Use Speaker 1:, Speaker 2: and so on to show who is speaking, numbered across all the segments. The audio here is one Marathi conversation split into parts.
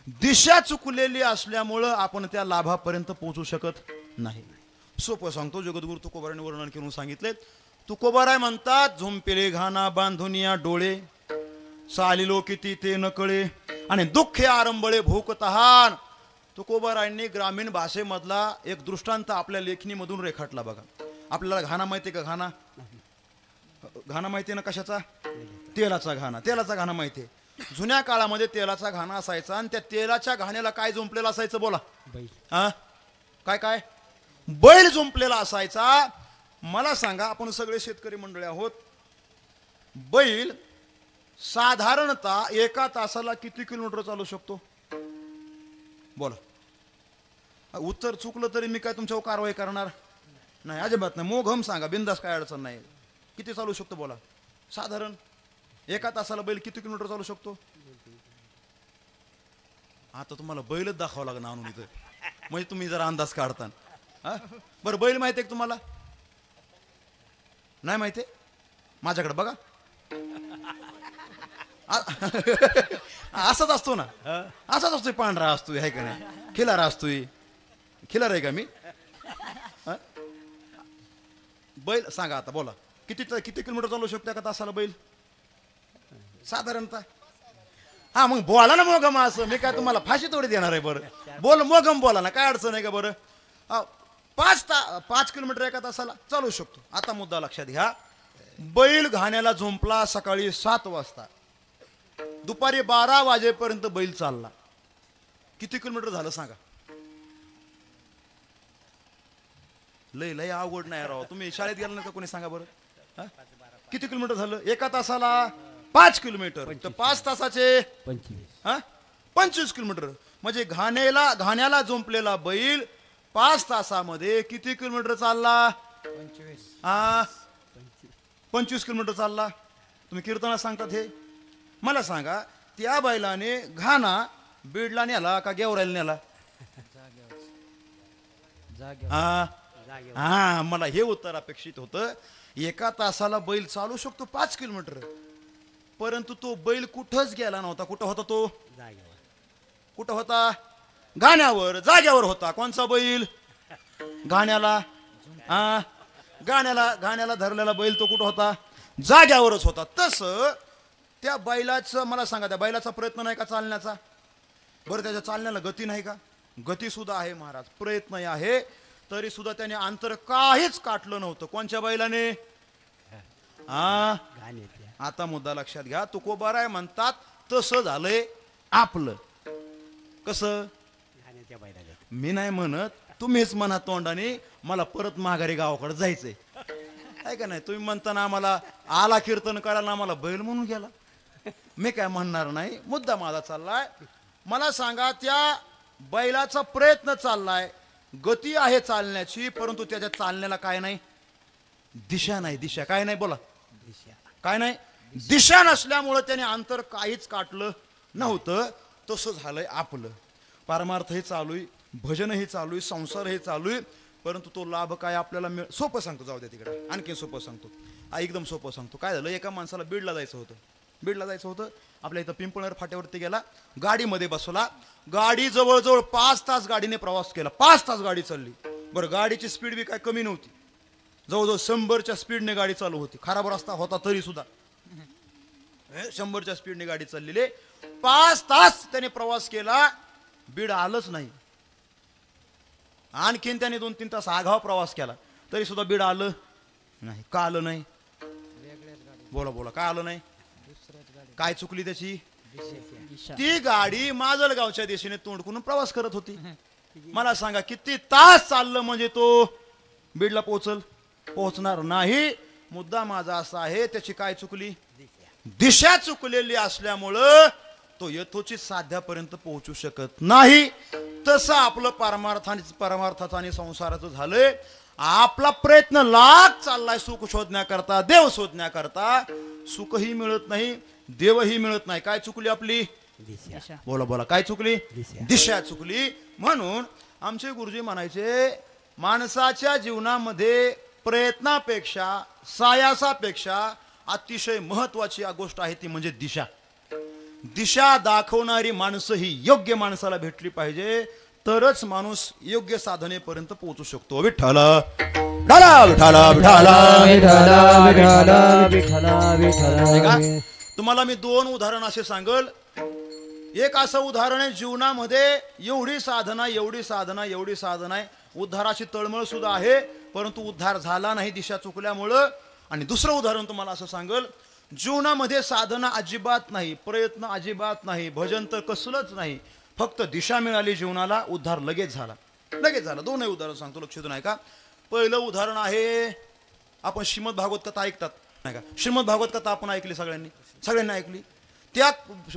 Speaker 1: दिशा चुकलेली असल्यामुळं आपण त्या लाभापर्यंत पोहोचू शकत नाही. सोपं सांगतो, जगद्गुरु तुकोबाराने वर्णन करून सांगितले. तुकोबाराय म्हणतात, झुंपेले घाना बांधुनिया डोळे, चालिलो किती ते न कळे, आणि दुःखे आरंबळे भूक तहान. तुकोबारायांनी ग्रामीण भाषेमधला एक दृष्टांत आपल्या लेखणीमधून रेखाटला बघा. आपल्याला घाना माहिती का? घाना घाना माहिती ना कशाचा? तेलाचा घाना. तेलाचा घाना माहिती. जुन्या काळामध्ये तेलाचा घाना असायचा आणि त्या तेलाच्या घाण्याला काय जुंपलेलं असायचं बोला? हा, काय काय? बैल जुंपलेला असायचा. मला सांगा, आपण सगळे शेतकरी मंडळी आहोत, बैल साधारणतः एका तासाला किती किलोमीटर चालू शकतो बोला? उत्तर चुकलं तरी मी काय तुमच्यावर कारवाई करणार नाही, अजिबात नाही. मोघम सांगा, बिंदास, काय अडचण नाही. किती चालू शकतो बोला? साधारण एका तासाला बैल किती किलोमीटर चालू शकतो? आता तुम्हाला बैलच दाखवावं लागणार आणून इथं, म्हणजे तुम्ही जरा अंदाज काढता. हा, बरं, बैल माहिती आहे का तुम्हाला? नाही माहिती? माझ्याकडे बघा. असाच असतो ना, असाच असतोय. पांढरा असतोय, आहे का नाही? खिलारा असतोय. खिलार आहे का मी? बैल सांगा आता बोला, किती किलोमीटर चालू शकतो एका तासाला बैल साधारणतः? हा, मग बोला ना मोगम. असं मी काय तुम्हाला फाशी तोडी देणार आहे? बरं बोल, मोगम बोला ना, काय अडचण आहे का? बरं, 5 किलोमीटर एका तासाला चालू शकतो. आता मुद्दा लक्षात घ्या. बैल घाण्याला झोंपला सकाळी 7 वाजता, दुपारी 12 वाजेपर्यंत बैल चालला. किती किलोमीटर झालं सांगा? लय लय अवघड नाही राव. तुम्ही शाळेत गेला नाही का? कोणी सांगा बरं. किती किलोमीटर झालं एका तासाला? 5 किलोमीटर. तर 5 तासाचे 25 किलोमीटर. म्हणजे घाण्याला झोंपलेला बैल 5 तासामध्ये किती किलोमीटर चालला? 25 किलोमीटर चालला. तुम्ही कीर्तनात सांगतात हे. मला सांगा, त्या बैलाने घाना बीडला नेला का गेवरायला नेला? हा, मला हे उत्तर अपेक्षित होतं. एका तासाला बैल चालू शकतो 5 किलोमीटर, परंतु तो बैल कुठंच गेला नव्हता. कुठं होता तो? कुठं होता? गाण्यावर, जाग्यावर होता. कोणचा बैल? गाण्याला. गाण्याला धरलेला बैल तो कुठं होता? जाग्यावरच होता. तसं त्या बैलाचं, मला सांगा, त्या बैलाचा प्रयत्न नाही का चालण्याचा? बरं, त्याच्या चालण्याला गती नाही का? गती सुद्धा आहे महाराज, प्रयत्न आहे, तरी सुद्धा त्याने अंतर काहीच काटलं नव्हतं. कोणच्या बैलाने? आता मुद्दा लक्षात घ्या. तुकोबाराय म्हणतात, तसं झालंय आपलं. कसं? मी नाही म्हणत, तुम्हीच म्हणा तोंडाने, मला परत माघारी गावाकडे जायचंय, आहे का नाही? तुम्ही म्हणताना आम्हाला आला कीर्तन करायला, आम्हाला बैल म्हणून गेला. मी काय म्हणणार नाही. मुद्दा माझा चाललाय. मला सांगा, त्या बैलाचा प्रयत्न चाललाय, गती आहे चालण्याची, परंतु त्याच्या चालण्याला काय नाही? दिशा नाही. दिशा काय नाही बोला? काय नाही? दिशा नसल्यामुळं त्याने अंतर काहीच काटलं नव्हतं. तसं झालंय आपलं. परमार्थ हे चालू आहे, भजन हे चालू आहे, संसार हे चालू आहे, परंतु तो लाभ काय आपल्याला सोपं सांगतो, जाऊ द्या तिकडे, आणखी सोपं सांगतो. एकदम सोपं सांगतो. काय झालं, एका माणसाला बीडला जायचं होतं. आपल्या इथं पिंपळनेर फाट्यावरती गेला, गाडीमध्ये बसवला. गाडी जवळजवळ 5 तास गाडीने प्रवास केला. 5 तास गाडी चालली. बरं, गाडीची स्पीड बी काय कमी नव्हती, जवळजवळ 100च्या स्पीडने गाडी चालू होती. खराब रस्ता होता तरी सुद्धा 100च्या स्पीडने गाडी चाललेली. 5 तास त्याने प्रवास केला, बीड आलंच नाही. आणखीन त्याने 2-3 तास आगाव प्रवास केला, तरी सुद्धा बीड आलं नाही. का आलं नाही? बोला, काय आलं नाही? काय चुकली त्याची? ती गाडी माजलगावच्या दिशेने तोंड करून प्रवास करत होती. मला सांगा, किती तास चाललं म्हणजे तो बीडला पोहोचणार नाही. मुद्दा माझा असा आहे, त्याची काय चुकली? दिशा चुकलेली असल्यामुळं तो यथोचित साध्यापर्यंत पोहोचू शकत नाही. तसं आपलं परमार्थाचं आणि संसाराचं झालंय. आपला प्रयत्न लाख चाललाय सुख शोधण्याकरता, देव शोधण्याकरता. सुखही मिळत नाही, देवही मिळत नाही. काय चुकली आपली? दिशा. बोला, काय चुकली? दिशा चुकली. म्हणून आमचे गुरुजी म्हणायचे, माणसाच्या जीवनामध्ये प्रयत्नापेक्षा, सायासापेक्षा अतिशय महत्वाची गोष्ट आहे ती म्हणजे दिशा. दिशा दाखवणारी माणसं ही योग्य माणसाला भेटली पाहिजे, तरच माणूस योग्य साधनेपर्यंत पोहोचू शकतो. विठ्ठल विठ्ठल विठ्ठल. तुम्हाला मी 2 उदाहरण असे सांगल. एक असं उदाहरण आहे, जीवनामध्ये एवढी साधना आहे, उद्धाराची तळमळ सुद्धा आहे, परंतु उद्धार झाला नाही दिशा चुकल्यामुळं. आणि दुसरं उदाहरण तुम्हाला असं सांगल, जीवनामध्ये साधना अजिबात नाही, प्रयत्न अजिबात नाही, भजन तर कसलंच नाही, फक्त दिशा मिळाली जीवनाला, उद्धार लगेच झाला. 2 उदाहरण सांगतो, लक्षात नाही का. पहिलं उदाहरण आहे, आपण श्रीमद भागवत कथा ऐकतात नाही का. श्रीमद भागवत कथा आपण ऐकली, सगळ्यांनी ऐकली. त्या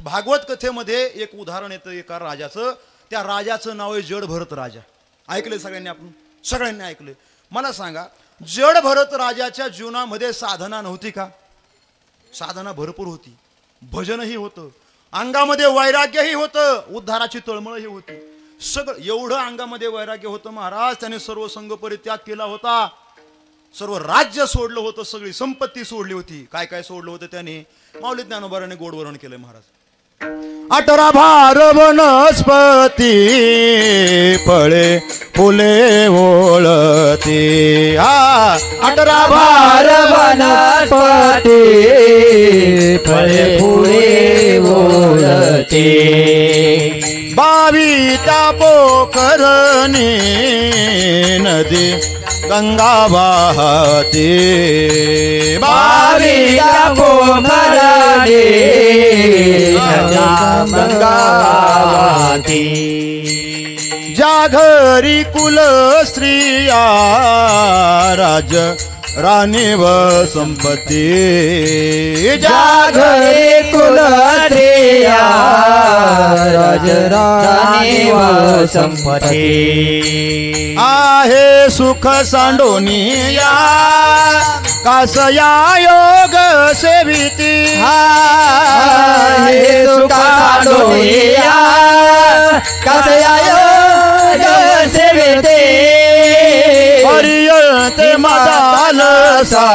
Speaker 1: भागवत कथेमध्ये एक उदाहरण येतं एका राजाचं. त्या राजाचं नाव आहे जड भरत राजा. ऐकले सगळ्यांनी, आपण सगळ्यांनी ऐकले. मला सांगा, जड भरत राजाच्या जीवनामध्ये साधना नव्हती का? साधना भरपूर होती, भजनही होतं, अंगामध्ये वैराग्यही होतं, उद्धाराची तळमळही होती, सगळं एवढं अंगामध्ये वैराग्य होतं महाराज. त्याने सर्व संघ परित्याग केला होता, सर्व राज्य सोडलं होतं, सगळी संपत्ती सोडली होती. काय काय सोडलं होतं त्याने? माऊली ज्ञानोबाराने गोडवरण केलंय महाराज. 18 भार वनस्पती फळे फुले ओळते. 18 भार
Speaker 2: वनस्पती फळे फुले ओळते.
Speaker 1: 22 त्या पोखरणी नदी गंगा वाहते.
Speaker 2: 22 त्या पोखरणी गंगा वाहते.
Speaker 1: ज्या घरी कुल स्त्रिया राज राणी व संपत्ती.
Speaker 2: ज्या घरी कुल स्त्रिया राज राणी व संपत्ती.
Speaker 1: आहे सुख सांडोनिया कासया योग सेविती.
Speaker 2: आहे सुख सांडोनिया कासया योग सेविती.
Speaker 1: परियते मदाल सा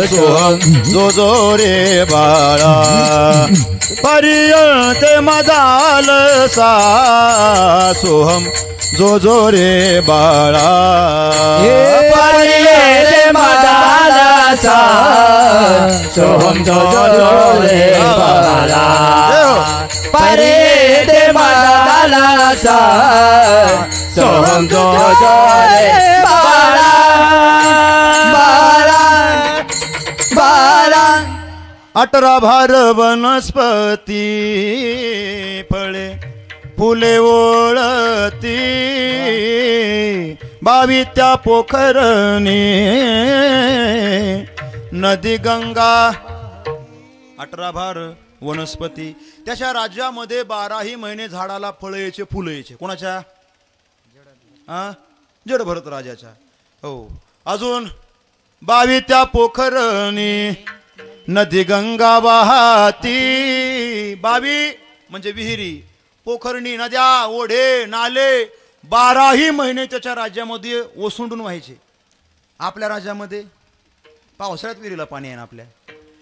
Speaker 1: सोहम जो जो रे बाळा. परियते मदाल सा सोहम जो जो रे बाळा.
Speaker 2: परियते मदाल सा सोहम जो जो रे बाळा. परियते मदाल सा सोहम जो जो रे बाळा. बाळा बाळा.
Speaker 1: 18 भार वनस्पती फळे फुले ओळती. 22 त्या पोखरणी नदी गंगा. 18 भार वनस्पती. त्याच्या राज्यामध्ये 12ही महिने झाडाला फळ यायचे, फुलं यायचे. कोणाच्या? जड भरत राजाच्या. हो. अजून 22 त्या पोखरणी नदी गंगा वाहती. 22 म्हणजे विहिरी, पोखरणी, नद्या, ओढे, नाले 12ही महिने त्याच्या राज्यामध्ये ओसंडून व्हायचे. आपल्या राज्यामध्ये पावसाळ्यात विहिरीला पाणी आहे ना,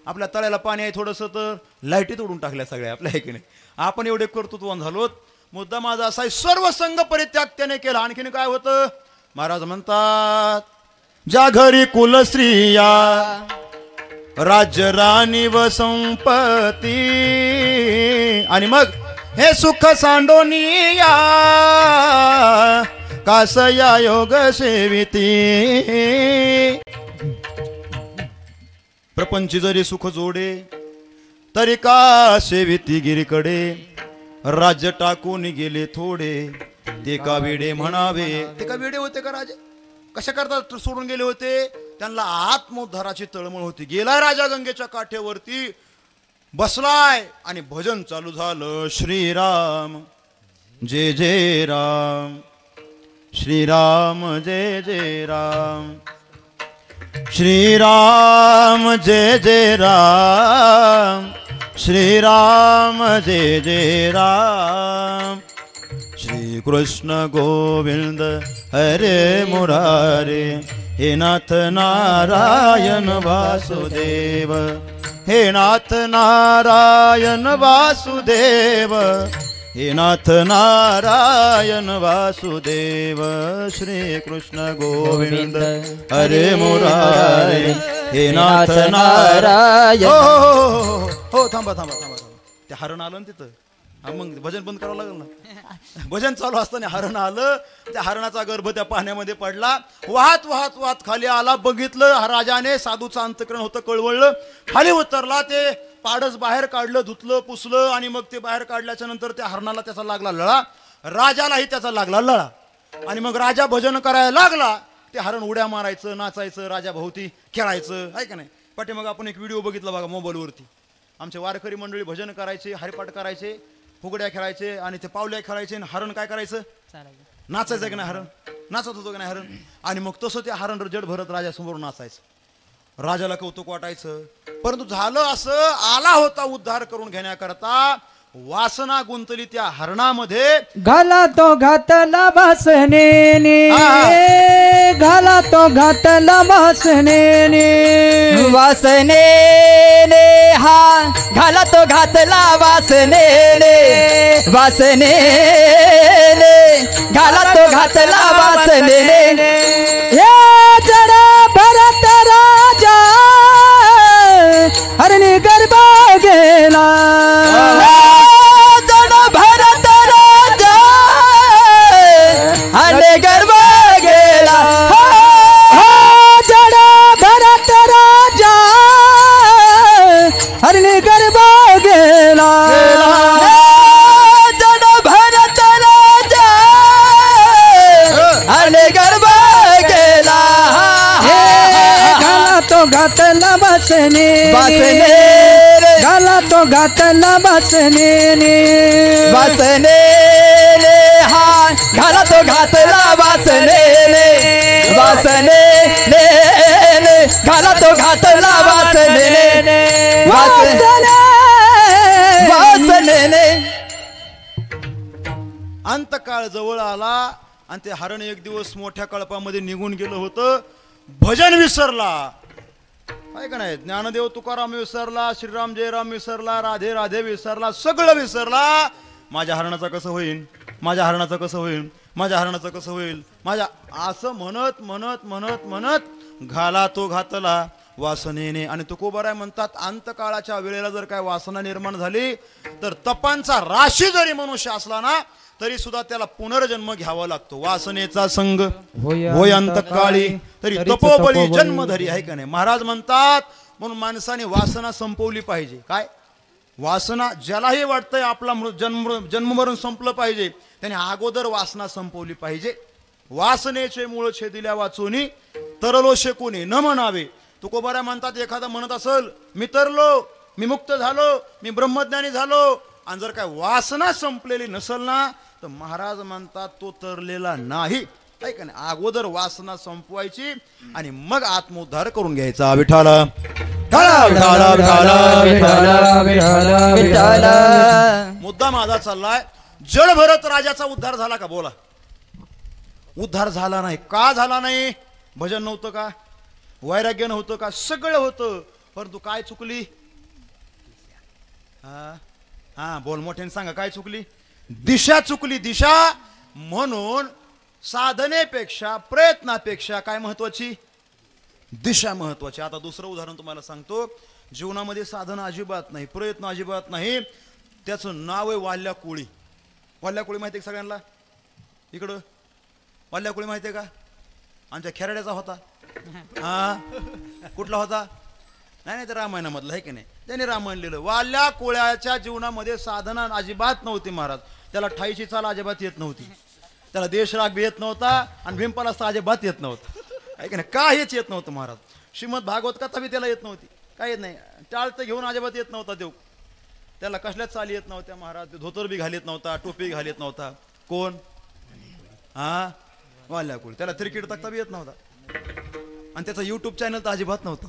Speaker 1: आपल्या तळ्याला पाणी आहे थोडंसं, तर लाईटी तोडून टाकल्या सगळ्या आपल्या ऐकणे. आपण एवढे कर्तृत्ववान झालोत. मुद्दा माझा असा आहे, सर्व संघ परित्याग त्याने केला. आणखीन काय होतं? महाराज म्हणतात, ज्या घरी कुलस्त्रिया राज्य राणी व संपत्ती. आणि मग हे सुख सांडोनिया कासया योग सेविती. प्रपंची जरी सुख जोडे तरी का सेविती गिरीकडे. राज्य टाकून गेले थोडे ते का वेडे म्हणावे. ते का वेडे होते का राजे? कशा करता सोडून गेले होते? त्यांना आत्मोद्धाराची तळमळ होती. गेलाय राजा गंगेच्या काठेवरती, बसलाय आणि भजन चालू झालं. श्रीराम जय जय राम, श्रीराम जय जय राम, श्रीराम जय जय राम, श्रीराम जय जय राम. श्री कृष्ण गोविंद हरे मुरारे, हे नाथ नारायण वासुदेव, हे नाथ नारायण वासुदेव, हे नाथ नारायण वासुदेव, श्री कृष्ण गोविंद हरे मुरारे, हे नाथ नारायण. हो थांबा थांबा थांबा थांबा, ते हरण आलं ना तिथं. हा मग भजन बंद करावं लागेल ना. भजन चालू असताना हरण आलं, त्या हरणाचा गर्भ त्या पाण्यामध्ये पडला, वाहत वाहत वाहत खाली आला. बघितलं राजाने, साधूचं अंतकरण होतं कळवळलं, खाली उतरला, ते पाडच बाहेर काढलं, धुतलं पुसलं, आणि मग ते बाहेर काढल्याच्या नंतर त्या हरणाला त्याचा लागला लळा, राजालाही त्याचा लागला लळा. आणि मग राजा भजन करायला लागला. ते हरण उड्या मारायचं, नाचायचं, राजा भोवती खेळायचं, आहे का नाही. पाठीमाग आपण एक व्हिडिओ बघितला बघा मोबाईलवरती. आमचे वारकरी मंडळी भजन करायचे, हरिपाठ करायचे, फुगड्या खेळायचे, आणि ते पावल्या खेळायचे. आणि हरण काय करायचं, नाचायचं की नाही, हरण नाचत होतं की नाही हरण. आणि मग तसं ते हरण जड भरत राजासमोर नाचायचं. राजाला कौतुक वाटायचं. परंतु झालं असं, आला होता उद्धार करून घेण्याकरता, वासना गुंतली त्या हरणामध्ये.
Speaker 2: घाला तो घातला वासनेने, घाला तो घातला वासनेने, वासनेने हा घाला तो घातला वासनेने, वासनेने घाला तो घातला वासनेने. हे जडा भरत राजा हरणी गरबा गेला, हरणी गरबा गेला, जड भरत राजा हरणी गरबा गेला. घाला तो घातला वासने, घाला तो घातला वासने, वासने हा घाला तो घातला वासने, वासने घाला तो घातला वासने, वासने.
Speaker 1: अंतकाळ जवळ आला, आणि ते हरण एक दिवस मोठ्या कळपामध्ये निघून गेलं होतं. भजन विसरला, आहे का नाही. ज्ञानदेव तुकाराम विसरला, श्रीराम जयराम विसरला, राधे राधे विसरला, सगळं विसरला. माझ्या हरणाचं कसं होईल, माझ्या हरणाचं कसं होईल, माझ्या हरणाचं कसं होईल, माझ्या, असं म्हणत म्हणत म्हणत म्हणत घाला तो घातला वासनेने. आणि तुकोबाराय म्हणतात, अंतकाळाच्या वेळेला जर काय वासना निर्माण झाली तर तपांचा राशी जरी मनुष्य असला ना, तरी सुद्धा त्याला पुनर्जन्म घ्यावा लागतो. वासनेचा संग होय अंतकाळी, तरी तपोबळी जन्मधरी, आहे का नाही. महाराज म्हणतात, म्हणून माणसाने वासना संपवली पाहिजे. काय वासना, ज्यालाही वाटतंय आपला जन्ममरण संपलं पाहिजे, त्याने अगोदर वासना संपवली पाहिजे. वासनेचे मूळ छेदिल्या वाचोनी, तरलो शेकुनी न म्हणावे. तुकोबाराय म्हणतात, एखादा म्हणत असेल मी तरलो, मी मुक्त झालो, मी ब्रह्मज्ञानी झालो, आणि जर काय वासना संपलेली नसेल ना, तर महाराज म्हणतात तो तरलेला नाही, आहे का नाही. अगोदर वासना संपवायची आणि मग आत्मोद्धार करून घ्यायचा. विठाला मुद्दा माझा चाललाय, जड भरत राजाचा उद्धार झाला का, बोला. उद्धार झाला नाही. का झाला नाही. भजन नव्हतं का, वैराग्य नव्हतं का, सगळं होतं, परंतु काय चुकली. हा बोल मोठ्याने सांगा, काय चुकली. दिशा चुकली, दिशा. म्हणून साधनेपेक्षा प्रयत्नापेक्षा काय महत्वाची, दिशा महत्वाची. आता दुसरं उदाहरण तुम्हाला सांगतो. जीवनामध्ये साधन अजिबात नाही, प्रयत्न अजिबात नाही. त्याचं नाव आहे वाल्या कोळी. वाल्या कोळी माहिती आहे सगळ्यांना. इकडं वाल्या कोळी माहिती आहे का, आमच्या खेराड्याचा होता. हा कुठला होता, नाही नाही, ते रामायणामधलं आहे की नाही. त्याने रामायण लिहिलं. वाल्या कोळ्याच्या जीवनामध्ये साधना अजिबात नव्हती महाराज. त्याला ठाईची चाल अजिबात येत नव्हती, त्याला देशराग बी येत नव्हता, आणि भीमपालास्त्र अजिबात येत नव्हता, आहे की नाही. काहीच येत नव्हतं महाराज. श्रीमद भागवत कथा बी त्याला येत नव्हती, काय येत नाही. टाळतं घेऊन अजिबात येत नव्हता देव. त्याला कसल्याच चाली येत नव्हत्या महाराज. धोतर बी घालीत नव्हता, टोपी घालीत नव्हता. कोण, हा वाल्या कोळी. त्याला क्रिकेट तक्ता बी येत नव्हता, आणि त्याचा युट्यूब चॅनल तर अजिबात नव्हतं,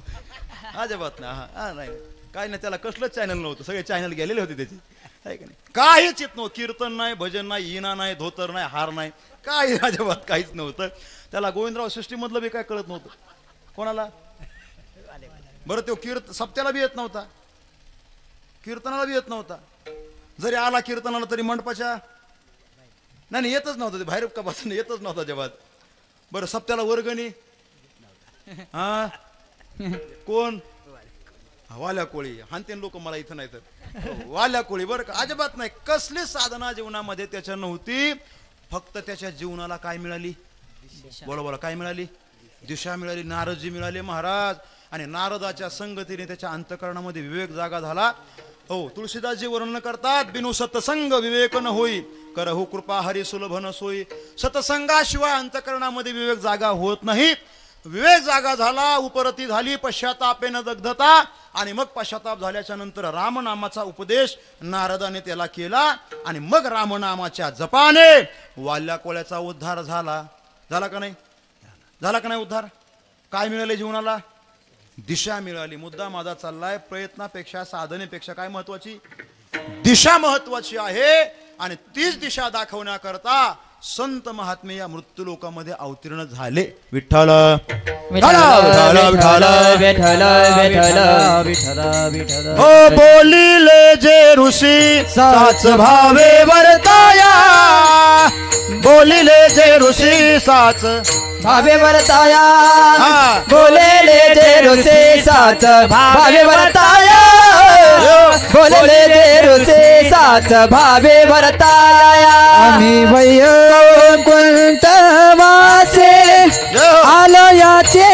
Speaker 1: अजिबात नाही. हा नाही काय नाही, त्याला कसलंच चॅनल नव्हतं, सगळे चॅनल गेलेले होते त्याचे, आहे का नाही. काहीच येत नव्हतं. कीर्तन नाही, भजन नाही, इना नाही, धोतर नाही, हार नाही, काही अजिबात काहीच नव्हतं. त्याला गोविंदराव सृष्टीमधलं बी काय कळत नव्हतं. कोणाला बरं, तो सप्त्याला बी येत नव्हता. कीर्तनाला बी येत नव्हता. जरी आला कीर्तनाला तरी मंडपाच्या नाही येतच नव्हतं, ते बाहेर का बसून येतच नव्हता जेव्हा. बरं सप्त्याला वर्गणी हा कोण वाल्या कोळी हानतेन लोक मला इथं नाही तर वाल्या कोळी बरं का अजिबात नाही. कसली साधना जीवनामध्ये त्याच्या नव्हती. फक्त त्याच्या जीवनाला काय मिळाली? बोला बोला काय मिळाली? दिशा मिळाली. नारदजी मिळाले महाराज. आणि नारदाच्या संगतीने त्याच्या अंतःकरणामध्ये विवेक जागा झाला. हो तुळशीदासजी वर्णन करतात, बिनु सत्संग विवेक न होई, करहु कृपा हरी सुलभ न सोई. सत्संगाशिवाय अंतःकरणामध्ये विवेक जागा होत नाही. विवेक जागा झाला, उपरती झाली, पश्चातापेन दग्धता. आणि मग पश्चाताप झाल्याच्या नंतर रामनामाचा उपदेश नारदाने त्याला केला. आणि मग रामनामाच्या जपाने वाल्या कोळ्याचा उद्धार झाला. झाला का नाही? झाला का नाही उद्धार? काय मिळाले जीवनाला? दिशा मिळाली. मुद्दा माझा चाललाय, प्रयत्नापेक्षा साधनेपेक्षा काय महत्वाची? दिशा महत्वाची आहे. आणि तीच दिशा दाखवण्याकरता संत महात्मे या मृत्यू लोकांमध्ये अवतीर्ण झाले. विठ्ठल हो बोलिले जे ऋषी साच भावे वर्ताया. बोलिले जे ऋषी साच
Speaker 2: भावे वर्ताया. बोलेले जे ऋषी साच भावे वर्ताया. बोलेले जे ऋषी साच भावे वर्ताया. आम्ही वैकुंठ वासे आलो याचे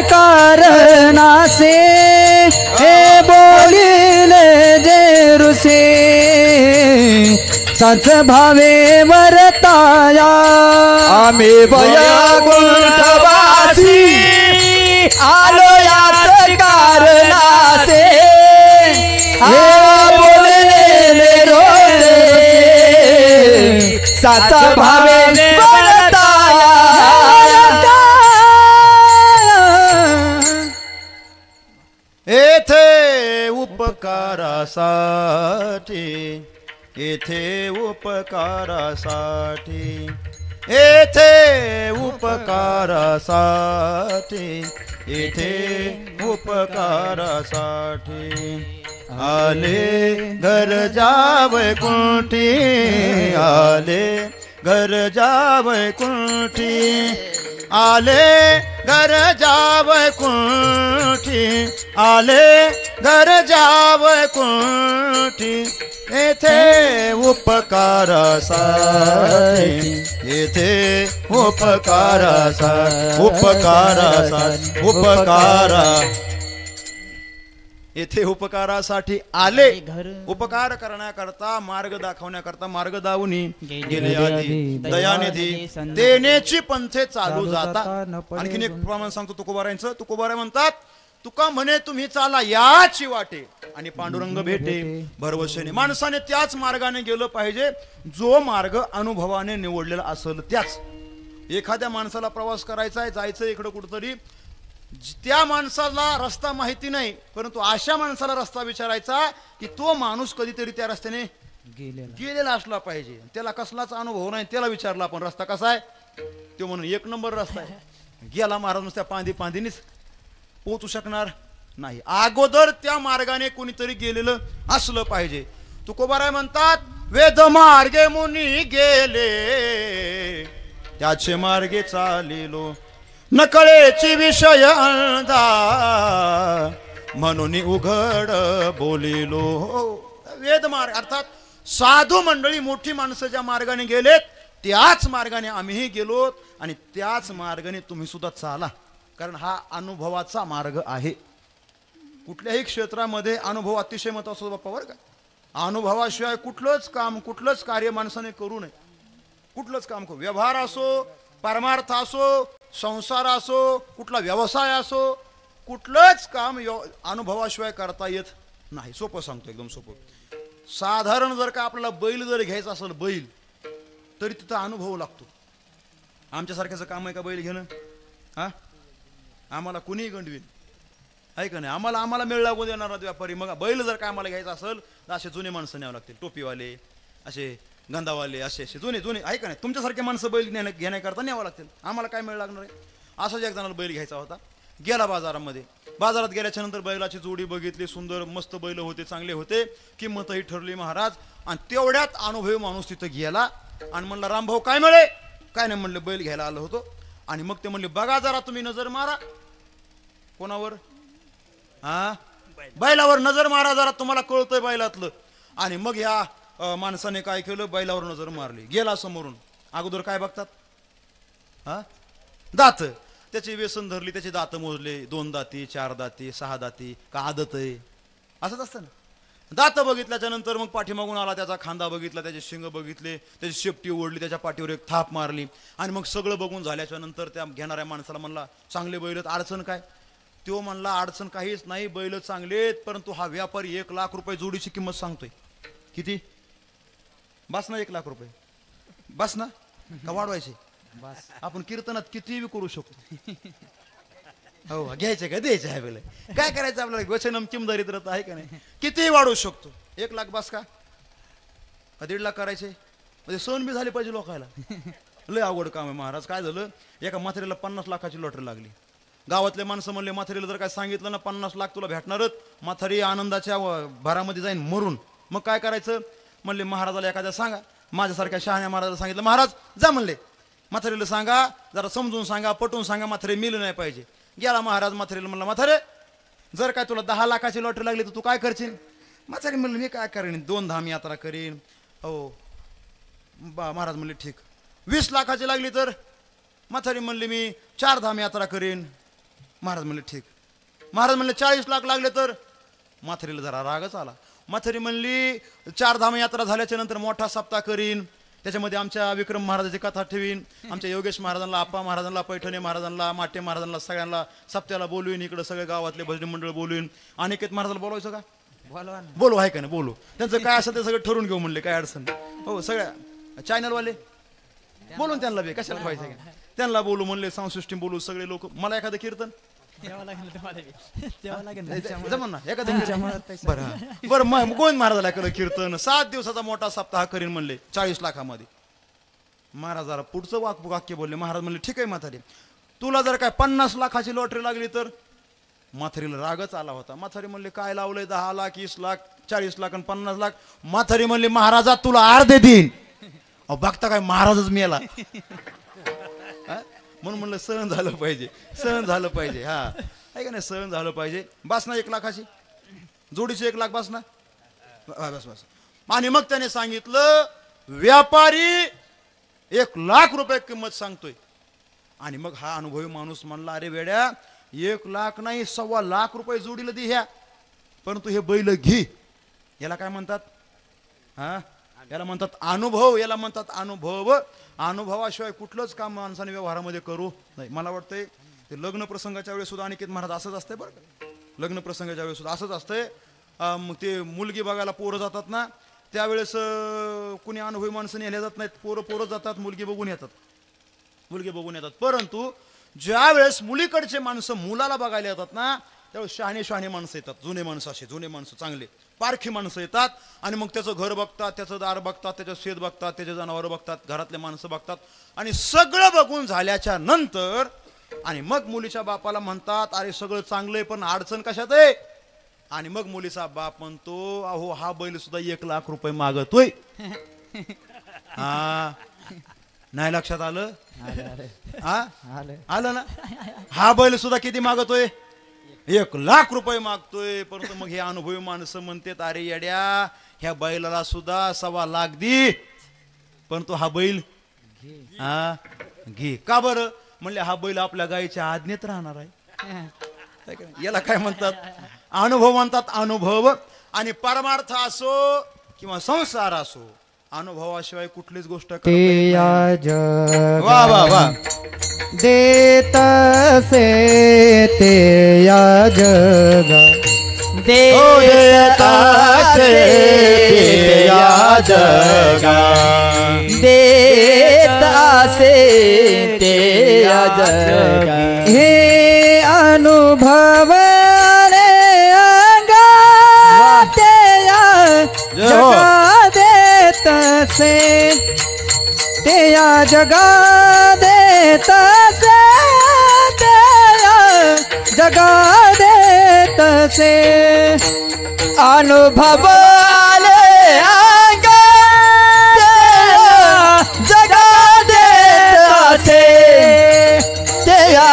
Speaker 2: कारणासे. हे बोलिले जे ऋषी साच भावे वर्ताया. आम्ही वैकुंठ वासी आलो याच कारणासे. हे बोललेले रोजे साच भावे वर्ताया.
Speaker 1: येथे उपकारासाठी, येथे उपकारासाठी, येथे उपकारासाठी, येथे उपकारासाठी आले घर जावय कुंठी. आले घर जावय कुंठी. आले घर जावय कुंठी. आले घर जावय कुंठी. येथे उपकारासाठी, येथे उपकारासाठी, उपकारासाठी, उपकारा येथे उपकारासाठी आले. उपकार करण्याकरता, मार्ग दाखवण्याकरता मार्ग दावूनी गेले आधी. दयानिधी देण्याची पंथे चालू जातात. आणखीन एक प्रमाण सांगतो तुकोबारायांचं. तुकोबाराय म्हणतात, तुका म्हणे तुम्ही चाला याची वाटे आणि पांडुरंग भेटे भरवशेने. माणसाने त्याच मार्गाने गेलं पाहिजे जो मार्ग अनुभवाने निवडलेला असेल त्याच. एखाद्या माणसाला प्रवास करायचा आहे, जायचं इकडं कुठतरी, त्या माणसाला रस्ता माहिती नाही, परंतु अशा माणसाला रस्ता विचारायचा की तो माणूस कधीतरी त्या रस्त्याने गेलेला असला पाहिजे. त्याला कसलाच अनुभव नाही, त्याला विचारला आपण रस्ता कसा आहे, तो म्हणून एक नंबर रस्ता आहे. गेला महाराज नुसत्या पांदीनीच पोहोचू शकणार नाही. अगोदर त्या मार्गाने कोणीतरी गेलेलं असलं पाहिजे. तुकोबाराय म्हणतात, वेद मार्गे मुनी गेले त्याचे मार्गे चालिलो. नकळेची विषय अंधा म्हणून उघड बोलिलो. वेद मार्ग अर्थात साधू मंडळी, मोठी माणसं ज्या मार्गाने गेलेत त्याच मार्गाने आम्हीही गेलो. आणि त्याच मार्गाने तुम्ही सुद्धा चाला, कारण हा अनुभवाचा मार्ग आहे. कुठल्याही क्षेत्रामध्ये अनुभव अतिशय महत्त्वाचा असतो बाप्पा बरं का. अनुभवाशिवाय कुठलंच काम, कुठलंच कार्य माणसाने करू नये. कुठलंच काम करू, व्यवहार असो, परमार्थ असो, संसार असो, कुठला व्यवसाय असो, कुठलंच काम अनुभवाशिवाय करता येत नाही. सोपं सांगतो, एकदम सोपं. साधारण जर का आपल्याला बैल जर घ्यायचा असेल, बैल, तरी तिथं अनुभव लागतो. आमच्यासारख्याचं काम आहे का बैल घेणं? हा, आम्हाला कुणीही गंडवीन आहे का नाही. आम्हाला मेळ लागू देणारा व्यापारी. मग बैल जर का आम्हाला घ्यायचा असेल तर असे जुने माणसं न्यावं लागतील, टोपीवाले, असे गंधावाले, असे जुने आहे का नाही. तुमच्यासारखे माणसं बैल घेण्याकरता न्यावं लागतील. आम्हाला काय मेळ लागणार आहे. असाच एक जणाला बैल घ्यायचा होता. गेला बाजारामध्ये. बाजारात गेल्याच्या नंतर बैलाची जोडी बघितली, सुंदर मस्त बैल होते, चांगले होते, किंमतही ठरली महाराज. आणि तेवढ्यात अनुभवी माणूस तिथं गेला आणि म्हणला रामभाऊ काय मिळे? काय नाही म्हणलं, बैल घ्यायला आलो होतो. आणि मग ते म्हणले बघा जरा तुम्ही नजर मारा. कोणावर? हा, बैलावर नजर मारा जरा, तुम्हाला कळतंय बैलातलं. आणि मग ह्या माणसाने काय केलं, बैलावर नजर मारली. गेला समोरून. अगोदर काय बघतात? हा, दात. त्याची व्यसन धरली, त्याचे दात मोजले, 2 दाती 4 दाती 6 दाती का आदत आहे, असंच असतं ना. दात बघितल्याच्या नंतर मग पाठीमागून आला, त्याचा खांदा बघितला, त्याचे शिंग बघितले, त्याची शेपटी ओढली, त्याच्या पाठीवर एक थाप मारली. आणि मग सगळं बघून झाल्याच्या नंतर त्या घेणाऱ्या माणसाला म्हणला चांगले बैल, अडचण काय? तो म्हणला अडचण काहीच नाही, बैल चांगलेत, परंतु हा व्यापारी 1 लाख रुपये जोडीची किंमत सांगतोय. किती? बस ना 1 लाख रुपये, बस ना का वाढवायचे? आपण कीर्तनात किती करू शकतो. हो, घ्यायचे का द्यायचे आहे बेल, काय करायचं आपल्याला? वचनम किम दरिद्रता आहे का नाही? कितीही वाढवू शकतो. 1 लाख बस का? 1.5 लाख करायचे? म्हणजे सण बी झाले पाहिजे लोकायला. लय अवघड काम आहे महाराज. काय झालं, एका म्हातारीला 50 लाखाची लॉटरी लागली. गावातले माणसं म्हणले म्हातारीला जर काय सांगितलं ना 50 लाख तुला भेटणारच, म्हातारी आनंदाच्या भरामध्ये जाईन मरून. मग काय करायचं म्हणले, महाराजाला एखाद्या सांगा. माझ्यासारख्या शहाण्या महाराजाला सांगितलं, महाराज जा म्हणले, म्हातारीला सांगा, जरा समजून सांगा, पटवून सांगा, म्हातारी मिलं नाही पाहिजे. गेला महाराज म्हातारीला म्हणला, म्हातारे जर काय तुला 10 लाखाची लॉटरी लागली तर तू काय करशील? म्हातारी म्हणलं मी काय करेन, 2 धाम यात्रा करीन. हो महाराज म्हणले ठीक. 20 लाखाची लागली तर? म्हातारी म्हणली मी 4 धाम यात्रा करीन. महाराज म्हणले ठीक. महाराज म्हणले 40 लाख लागले तर? म्हातारीला जरा रागच आला. म्हातारी म्हणली 4 धाम यात्रा झाल्याच्या नंतर मोठा सप्ताह करीन, त्याच्यामध्ये आमच्या विक्रम महाराजाची कथा ठेवीन, आमच्या योगेश महाराजांना, आप्पा महाराजांना, पैठणे महाराजांना, माटे महाराजांना सगळ्यांना सप्त्याला बोलवीन, इकडे सगळे गावातले भजनी मंडळ बोलवीन. अनिकेत महाराजाला बोलवायचं का? बोलू आहे का नाही? बोलू. त्यांचं काय असं ते सगळं ठरवून घेऊ म्हणले, काय अडचण. हो सगळ्या चॅनलवाले बोलून त्यांना बी कशाला पाहिजे का, त्यांना बोलू म्हणले, साऊंड सिस्टीम बोलू, सगळे लोक. मला एखादं कीर्तन जमन ना एखादं? बरं मग गोविंद महाराजाला एखादं कीर्तन. 7 दिवसाचा मोठा सप्ताह करीन म्हणले 40 लाखामध्ये. महाराज जरा पुढचं वाक्य बोलले. महाराज म्हणले ठीक आहे म्हातारी, तुला जर काय 50 लाखाची लॉटरी लागली तर? म्हातारीला रागच आला होता. म्हातारी म्हणले काय लावलंय, 10 लाख 20 लाख 40 लाख आणि 50 लाख? म्हातारी म्हणले महाराजा तुला अर्धे देईन. अहो बघता काय महाराजच मेला. म्हणून म्हणलं सहन झालं पाहिजे, सहन झालं पाहिजे. हा आहे का नाही, सहन झालं पाहिजे. बस ना 1 लाखाची जोडीची 1 लाख बस ना, बस बस. आणि मग त्याने सांगितलं व्यापारी 1 लाख रुपये किंमत सांगतोय. आणि मग हा अनुभवी माणूस म्हणला अरे वेड्या, 1 लाख नाही 1.25 लाख रुपये जोडीला दे ह्या, परंतु हे बैल घे. याला काय म्हणतात? हा, याला म्हणतात अनुभव, याला म्हणतात अनुभव. अनुभवाशिवाय कुठलंच काम माणसाने व्यवहारामध्ये करू नाही. मला वाटतंय ते लग्न प्रसंगाच्या वेळेस सुद्धा अनिकेत महाराज असंच असतंय बरं का. लग्न प्रसंगाच्या वेळेस सुद्धा असंच असतंय. मग ते मुलगी बघायला पोरं जातात ना, त्यावेळेस कुणी अनुभवी माणसं नेल्या जात नाहीत, पोरं जातात, मुलगी बघून येतात. परंतु ज्या वेळेस मुलीकडचे माणसं मुलाला बघायला येतात ना, त्यावेळेस शहाणे माणसं येतात, जुने माणसं चांगले पारखी माणसं येतात. आणि मग त्याचं घर बघतात, त्याचं दार बघतात, त्याचं शेत बघतात, त्याचे जनावरं बघतात, घरातले माणसं बघतात. आणि सगळं बघून झाल्याच्या नंतर आणि मग मुलीच्या बापाला म्हणतात अरे सगळं चांगलंय पण अडचण कशात आहे? आणि मग मुलीचा बाप म्हणतो अहो हा बैल सुद्धा 1 लाख रुपये मागतोय. हा नाही लक्षात आलं? हा आलं ना. हा बैल सुद्धा किती मागतोय? 1 लाख रुपये मागतोय. परंतु मग हे अनुभवी माणसं म्हणतात अरे येड्या, ह्या बैलाला सुद्धा 1.25 लाख दे, परंतु हा बैल हा घे. का बरं? म्हणले हा बैल आपल्या गायीच्या आज्ञेत राहणार आहे. याला काय म्हणतात? अनुभव म्हणतात, अनुभव. आणि परमार्थ असो किंवा संसार असो, अनुभवाशिवाय कुठलीच गोष्ट वा वा वा
Speaker 2: देत से ते या जग देत से ते या जग देत से ते या जग हे अनुभव रे अंगा ते या जग देत से ते या जगा देत से ते या जगा देत से अनुभव आले अंगा जगा देत से तेया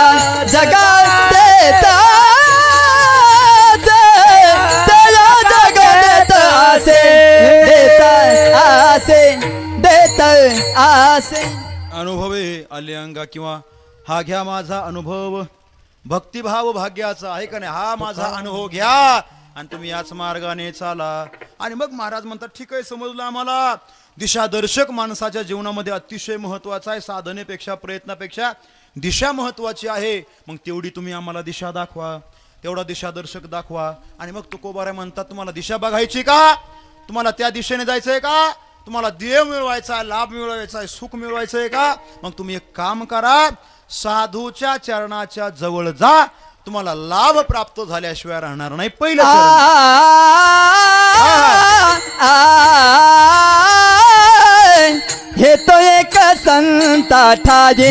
Speaker 2: जगा देत आसे
Speaker 1: अनुभवे अल्यंगा किंवा हा घ्या माझा अनुभव भक्तिभाव भाग्याचा आहे का नाही हा माझा अनुभव घ्या आणि तुम्ही याच मार्गाने चाला. आणि मग महाराज म्हणतात ठीक आहे समजलं आम्हाला दिशादर्शक माणसाच्या जीवनामध्ये अतिशय महत्वाचा आहे. साधनेपेक्षा प्रयत्नापेक्षा दिशा महत्वाची आहे. मग तेवढी तुम्ही आम्हाला दिशा दाखवा तेवढा दिशादर्शक दाखवा. आणि मग तुकोबाराय म्हणतात तुम्हाला दिशा बघायची का तुम्हाला त्या दिशेने जायचंय का तुम्हाला देव मिळवायचा आहे लाभ मिळवायचा आहे सुख मिळवायचं आहे का मग तुम्ही एक काम करा साधूच्या चरणाच्या जवळ जा तुम्हाला लाभ प्राप्त झाल्याशिवाय राहणार नाही. पहिलं
Speaker 2: हे तो एक संता ठाजे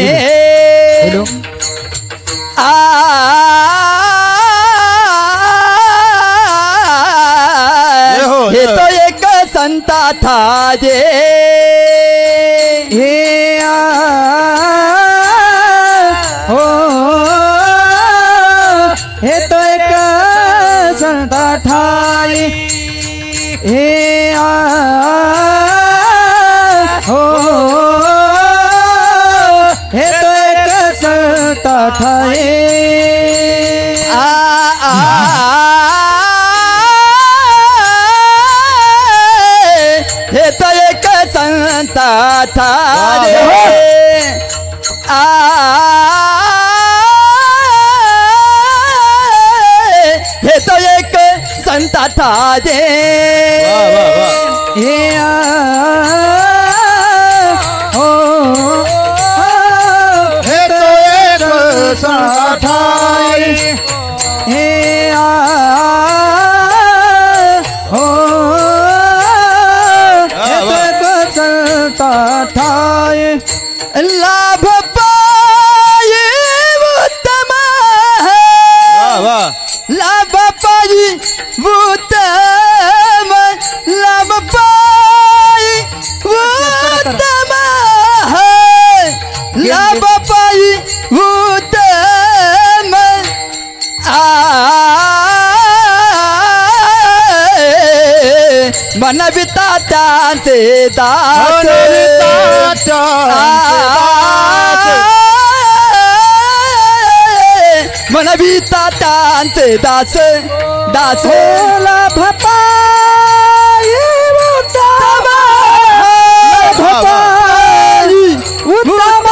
Speaker 2: हे तो एक संता ठाजे हे हो हे तो एक संता ठाई हे हो हे तो एक संता ठाई हे तो एक संता ठाई हे तो एक संता ठाजे हे हो हे तो एक संता ठाई हे हो हे तो एक संता ठाई लाभ पाये उत्तम लाभ पाई उत्तम लाभ पाई उत्तम लाभ पाई उत्तम मन बिता त्यांचे दास मन बिता त्यांचे दास दास लाभ पाई उत्तम लाभ पाई उत्तम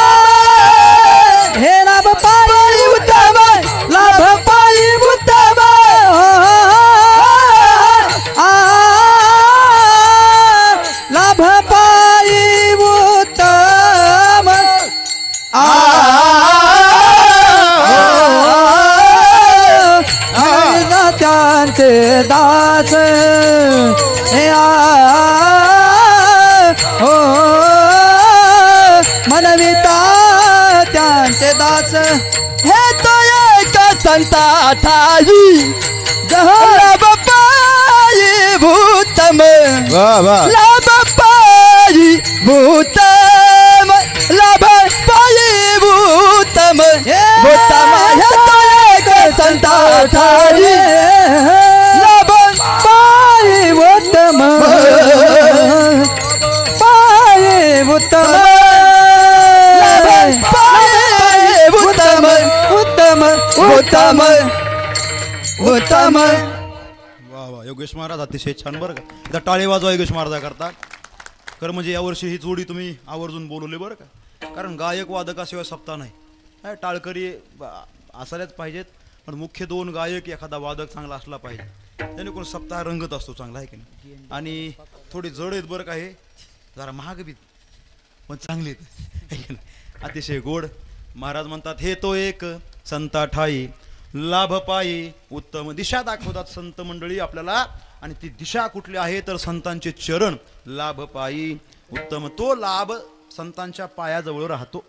Speaker 2: हे लाभ पाई उत्तम लाभ पाई उत्तम लाभ पाई उत्तम त्यांचे दास हे हो मनविता त्यांचे दास हे तो एक संता ठाई लाभ पाई भूतम लाभ पाई भूतम लाभ पाई भूतम भूतम हे तो एक संता ठाई लाभ पाई भूतम पाई भूतम पाई भूतम उत्तम उत्तम उत्तम.
Speaker 1: वा वा योगेश महाराज अतिशय छान बरं का आता टाळी वाजवा योगेश महाराजा करता खरं म्हणजे यावर्षी ही जोडी तुम्ही आवर्जून बोलवली बरं का कारण गायक वादकाशिवाय सप्ताह नाही टाळकरी असायलाच पाहिजेत पण मुख्य दोन गायक एखादा वादक चांगला असला पाहिजे त्याने कोण सप्ताह रंगत असतो चांगला आहे की नाही. आणि थोडी जड आहेत बरं का हे जरा महाग बी पण चांगले आहेत अतिशय गोड. महाराज म्हणतात हे तो एक संता ठाई लाभ पायी उत्तम दिशा दाखवतात संत मंडळी आपल्याला आणि ती दिशा कुठली आहे तर संतांचे चरण लाभ पायी उत्तम तो लाभ संतांच्या पायाजवळ राहतो.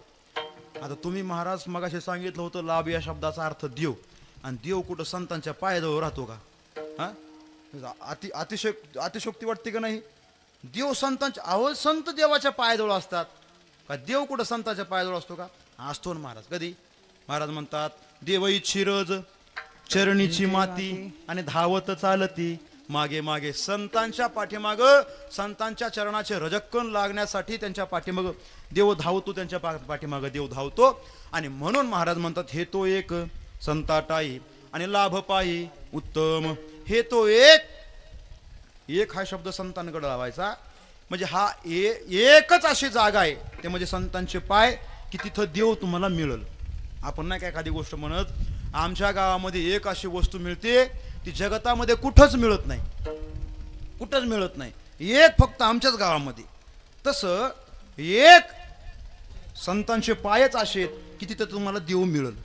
Speaker 1: आता तुम्ही महाराज मगाशी सांगितलं होतं लाभ या शब्दाचा अर्थ देव आणि देव कुठं संतांच्या पायाजवळ राहतो का? हा, अतिशयोक्ती वाटते का नाही? देव संतांच्या, अहो संत देवाच्या पायाजवळ असतात का? देव कुठं संतांच्या पायाजवळ असतो का? असतो ना महाराज. कधी? महाराज म्हणतात देव इच्छिरज चरणीची माती आणि धावत चालती मागे मागे. संतांच्या पाठीमाग, संतांच्या चरणाचे रजक्कन लागण्यासाठी त्यांच्या पाठीमाग देव धावतो, त्यांच्या पाठीमाग देव धावतो. आणि म्हणून महाराज म्हणतात हे तो एक संताटाई आणि लाभ पायी उत्तम. हे तो एक हा शब्द संतांकडे लावायचा. म्हणजे हा एकच अशी जागा आहे ते म्हणजे संतांचे पाय, की तिथं देव तुम्हाला मिळेल. आपण नाही का एखादी गोष्ट म्हणत, आमच्या गावामध्ये एक अशी वस्तू मिळते ती जगतामध्ये कुठंच मिळत नाही, कुठंच मिळत नाही, एक फक्त आमच्याच गावामध्ये. तसं एक संतांचे पायच असे आहेत की तिथं तुम्हाला देव मिळेल.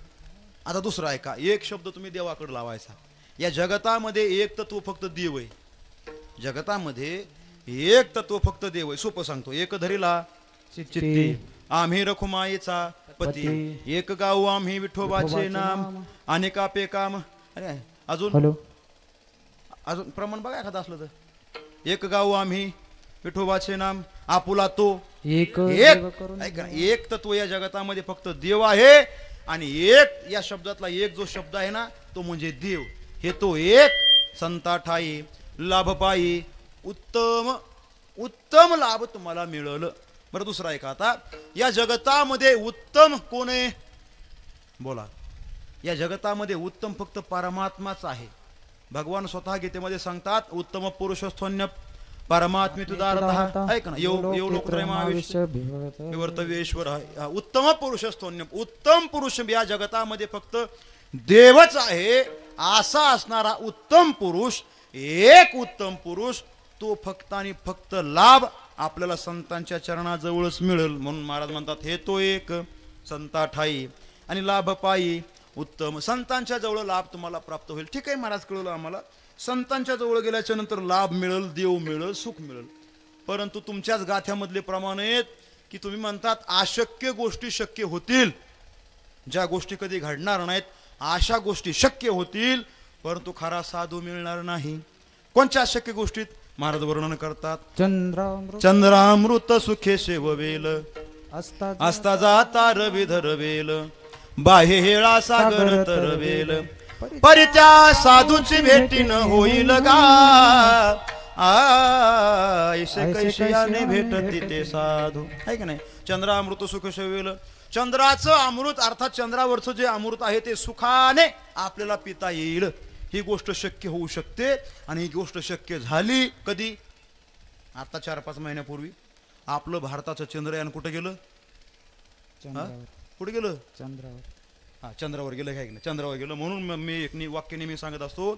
Speaker 1: आता दुसरा आहे का, एक शब्द तुम्ही देवाकडे लावायचा. या जगतामध्ये एक तत्व फक्त देव आहे. जगतामध्ये एक तत्व फक्त देव आहे. सोपं सांगतो, एक धरीला चित्ती आम्ही रखुमाईचा पती, एक गाऊ आम्ही विठोबाचे नाम, अनेकापे काम. अरे अजून अजून प्रमाण बघा एखादं असलं तर, एक गाऊ आम्ही विठोबाचे नाम, आपुला तो एक. एक तत्व या जगतामध्ये फक्त देव आहे. आणि एक या शब्दातला एक जो शब्द आहे ना तो म्हणजे देव. हे तो एक संताठाई लाभ पायी उत्तम उत्तम लाभ तुम्हाला मिळेल. बरं दुसरा आहे का आता, या जगतामध्ये उत्तम कोण आहे? बोला. या जगतामध्ये उत्तम फक्त परमात्माच आहे. भगवान स्वतः गीतेमध्ये सांगतात उत्तम पुरुषस्थोन्य परमात्मी तुदारतः. ऐक ना, विवर्तवेश्वर. उत्तम पुरुषस्थोन्य, उत्तम पुरुष या जगतामध्ये फक्त देवच आहे. असा असणारा उत्तम पुरुष, एक उत्तम पुरुष, तो फक्त आणि फक्त लाभ आपल्याला संतांच्या चरणाजवळच मिळेल. म्हणून महाराज म्हणतात हे तो एक संताठाई आणि लाभ पायी उत्तम. संतांच्या जवळ लाभ तुम्हाला प्राप्त होईल. ठीक आहे महाराज, कळलं आम्हाला. संतांच्या जवळ गेल्याच्या नंतर लाभ मिळेल, देव मिळेल, सुख मिळेल. परंतु तुमच्याच गाथ्यामधले प्रमाण आहेत की तुम्ही म्हणतात अशक्य गोष्टी शक्य होतील. ज्या गोष्टी कधी घडणार नाहीत अशा गोष्टी शक्य होतील, परंतु खरा साधू मिळणार नाही. कोणत्या अशक्य गोष्टीत? महाराज वर्णन करतात चंद्रामृत सुखे सेववेल, असता जाता रवी धरवेल, बाहे हेळा सागर तरवेल, परित्या साधूची भेटी न होईल गा, ऐसे कैशियाने भेटती ते साधू. आहे की नाही? चंद्रामृत सुख सेवेल, चंद्राचं अमृत अर्थात चंद्रावरचं जे अमृत आहे ते सुखाने आपल्याला पिता येईल. ही गोष्ट शक्य होऊ शकते. आणि ही गोष्ट शक्य झाली कधी? आता 4-5 महिन्यापूर्वी आपलं भारताचं चंद्रयान कुठे गेलं? कुठे गेलं? चंद्रावर. हा, चंद्रावर गेलं. काय गेलं? चंद्रावर गेलं. म्हणून मी एक वाक्य नेहमी सांगत असतो,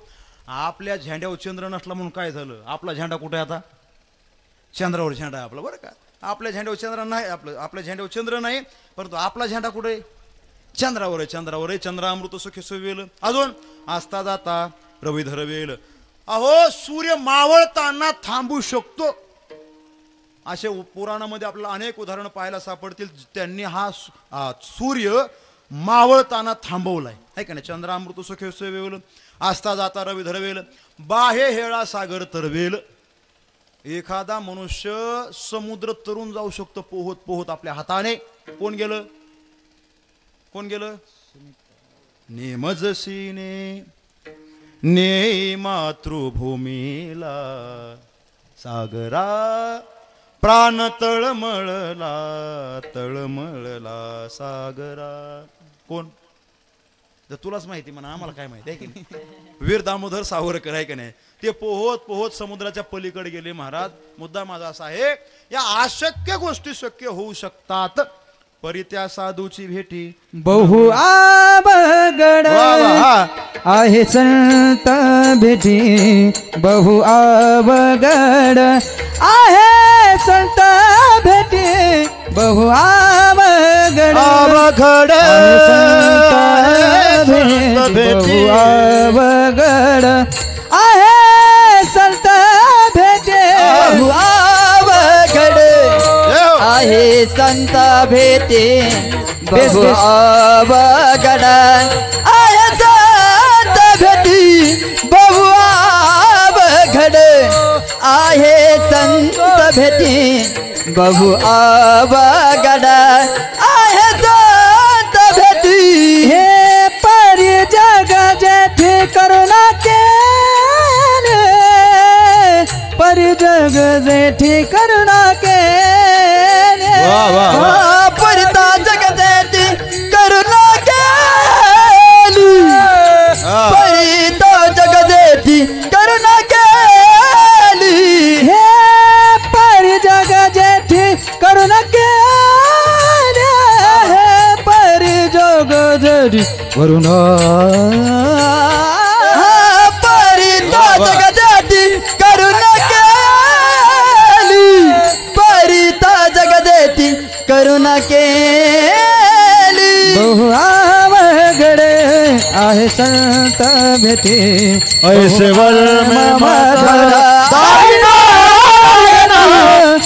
Speaker 1: आपल्या झेंड्यावर चंद्र नसला म्हणून काय झालं? आपला झेंडा कुठे आता? चंद्रावर झेंडा आहे आपला. बरं का? आपल्या झेंड्यावर चंद्र नाही, आपल्या झेंड्यावर चंद्र नाही, परंतु आपला झेंडा कुठे? चंद्रावर आहे. चंद्रावर आहे. चंद्रामृत सुखे सेवेल, अजून असता जाता रवी धरवेल. अहो, सूर्य मावळताना थांबू शकतो. असे पुराणामध्ये आपल्याला अनेक उदाहरणं पाहायला सापडतील. त्यांनी हा सूर्य मावळताना थांबवलाय. आहे का नाही? चंद्रामृत सुखे सेवेल, असता जाता रवी धरवेल, बाहे हेळा सागर तरवेल. एखादा मनुष्य समुद्र तरून जाऊ शकतो पोहत पोहत आपल्या हाताने. कोण गेलं? कोण गेलं? नेमजसीने ने मातृभूमीला सागरा प्राण तळमळला तळमळला सागरा. कोण? तर तुलाच माहिती म्हणा, आम्हाला काय माहिती आहे की नाही? वीर दामोदर सावरकर. आहे की नाही? ते पोहत पोहत समुद्राच्या पलीकडे गेले. महाराज, मुद्दा माझा असा आहे, या अशक्य गोष्टी शक्य होऊ शकतात. परित्या साधूची भेटी
Speaker 2: बहु आवगड आहे संत भेटी, बहु आवगड आहे संत भेटी, बहु आवगड
Speaker 1: अवघड
Speaker 2: संत भेटी, बहु आवगड आहे संत भेटी, बहु आवगड आहे संत भेटी, बहु अवघड आहे संत आहे संत भेटी बहु अवघड आहे संत भेटी हे परी जग जेठी करुणा केले परी जग जेठी करुणा केले
Speaker 1: वाह, वाह, वाह.
Speaker 2: परिता जग जेठी करुणा केली परिता जग जेठी करुणा केली हे परी जग जेठी करुणा केली हे परी जग जेठी करुणा परिता जग जेठी करुणा केली परिता जग जेठी करुणा केली बहु अवघडे आहे संत भेटी
Speaker 1: ऐसे वर्म मधुर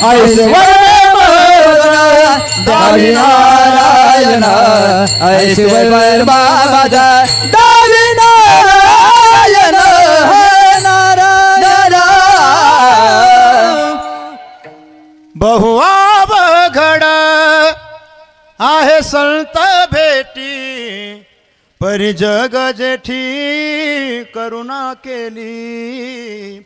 Speaker 2: ऐसे वर्म दावी नारायण ऐसे वर्म दावी नारायण नारायण
Speaker 1: बहु अवघड आहे संत भेटी परी जग जेठी करुणा केली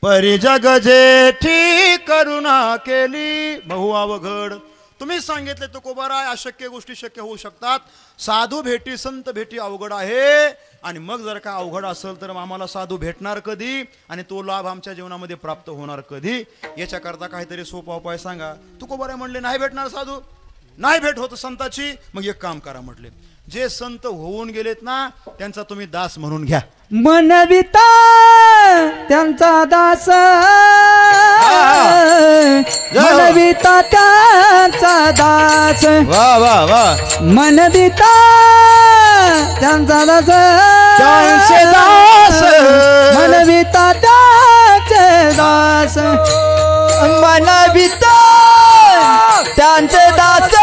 Speaker 1: परी जग जेठी करुणा केली बहु अवघड तुम्ही सांगितले तुकोबाराय अशक्य गोष्टी शक्य होऊ शकतात साधू भेटी संत भेटी अवघड आहे आणि मग जर का अवघड असेल तर आम्हाला साधू भेटणार कधी आणि तो लाभ आमच्या जीवनामध्ये प्राप्त होणार कधी याच्याकरता काहीतरी सोपा उपाय सांगा तुकोबाराय म्हणले नाही भेटणार साधू नाही भेट होत संताची मग एक काम करा म्हटले जे संत होऊन गेलेत ना त्यांचा तुम्ही दास म्हणून घ्या
Speaker 2: मनविता त्यांचा दास मनविता त्यांचा दास
Speaker 1: वा वा वा
Speaker 2: मनविता त्यांचा दास
Speaker 1: त्यांचे दास
Speaker 2: मनविता त्यांचे दास मनविता त्यांचे दास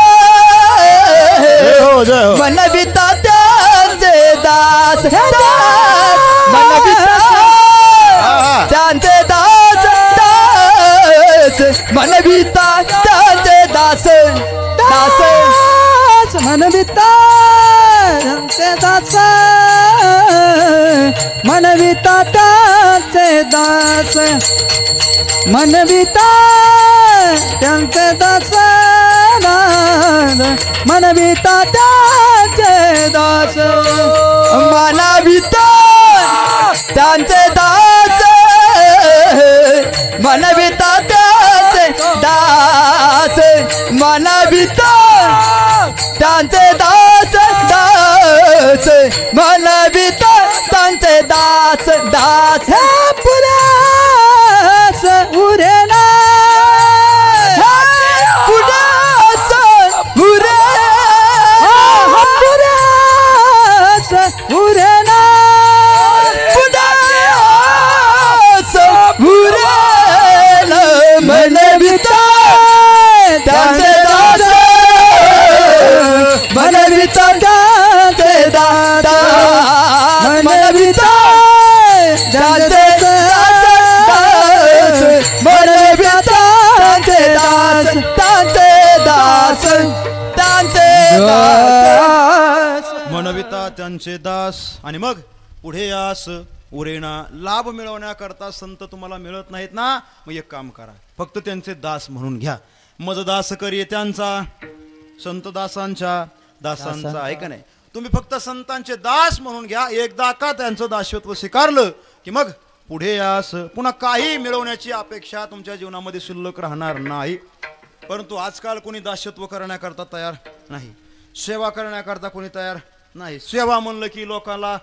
Speaker 2: मनविता त्यांचे दास मनविता त्यांचे दास दास मनविता त्यांचे दास दास मनविता त्यांचे दास मनविता त्यांचे दास मनविता त्यांचे दास मनविता त्यांचे दास मनविता त्यांचे दास मनविता त्यांचे दास मनविता त्यांचे दास दास मनविता त्यांचे दास दास पुरास उरेना पुरास उरे पुरास उरेना पुरास उरेना मनविता त्यांचे दास मनविता त्यांचे दास मनविता त्यांचे दास मनविता त्यांचे दास त्यांचे दास त्यांचे दास
Speaker 1: मनविता त्यांचे दास आणि मग पुढे यास उरेना लाभ मिळवण्याकरता संत तुम्हाला मिळत नाहीत ना मग एक काम करा फक्त त्यांचे दास म्हणून घ्या मज दास करी त्यांचा संत दासांच्या दासांचा आहे का नाही तुम्ही फक्त संतांचे दास म्हणून घ्या एकदा का त्यांचं दासत्व स्वीकारलं की मग पुढे यास पुन्हा काही मिळवण्याची अपेक्षा तुमच्या जीवनामध्ये शिल्लक राहणार नाही परंतु आजकाल कोणी दासत्व करण्याकरता तयार नाही सेवा करण्याकरता कोणी तयार नाही सेवा म्हणलं की लोकांना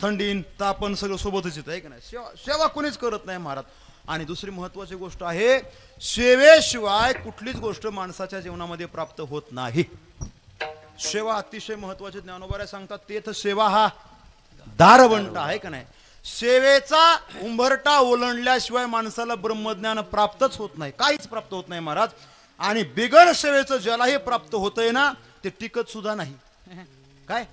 Speaker 1: थंडीन तापन सगळं सोबतच येतं आहे का नाही सेवा कोणीच करत नाही महाराज आणि दुसरी महत्वाची गोष्ट आहे सेवेशिवाय कुठलीच गोष्ट माणसाच्या जीवनामध्ये प्राप्त होत नाही सेवा अतिशय महत्वाचे ज्ञानोबाऱ्या सांगतात तेथ सेवा हा दारवंट आहे का नाही सेवेचा उंबरटा ओलांडल्याशिवाय माणसाला ब्रह्मज्ञान प्राप्तच होत नाही काहीच प्राप्त होत नाही महाराज आणि बिगर सेवेचं ज्यालाही प्राप्त होतंय ना ते टिकत सुद्धा नाही काय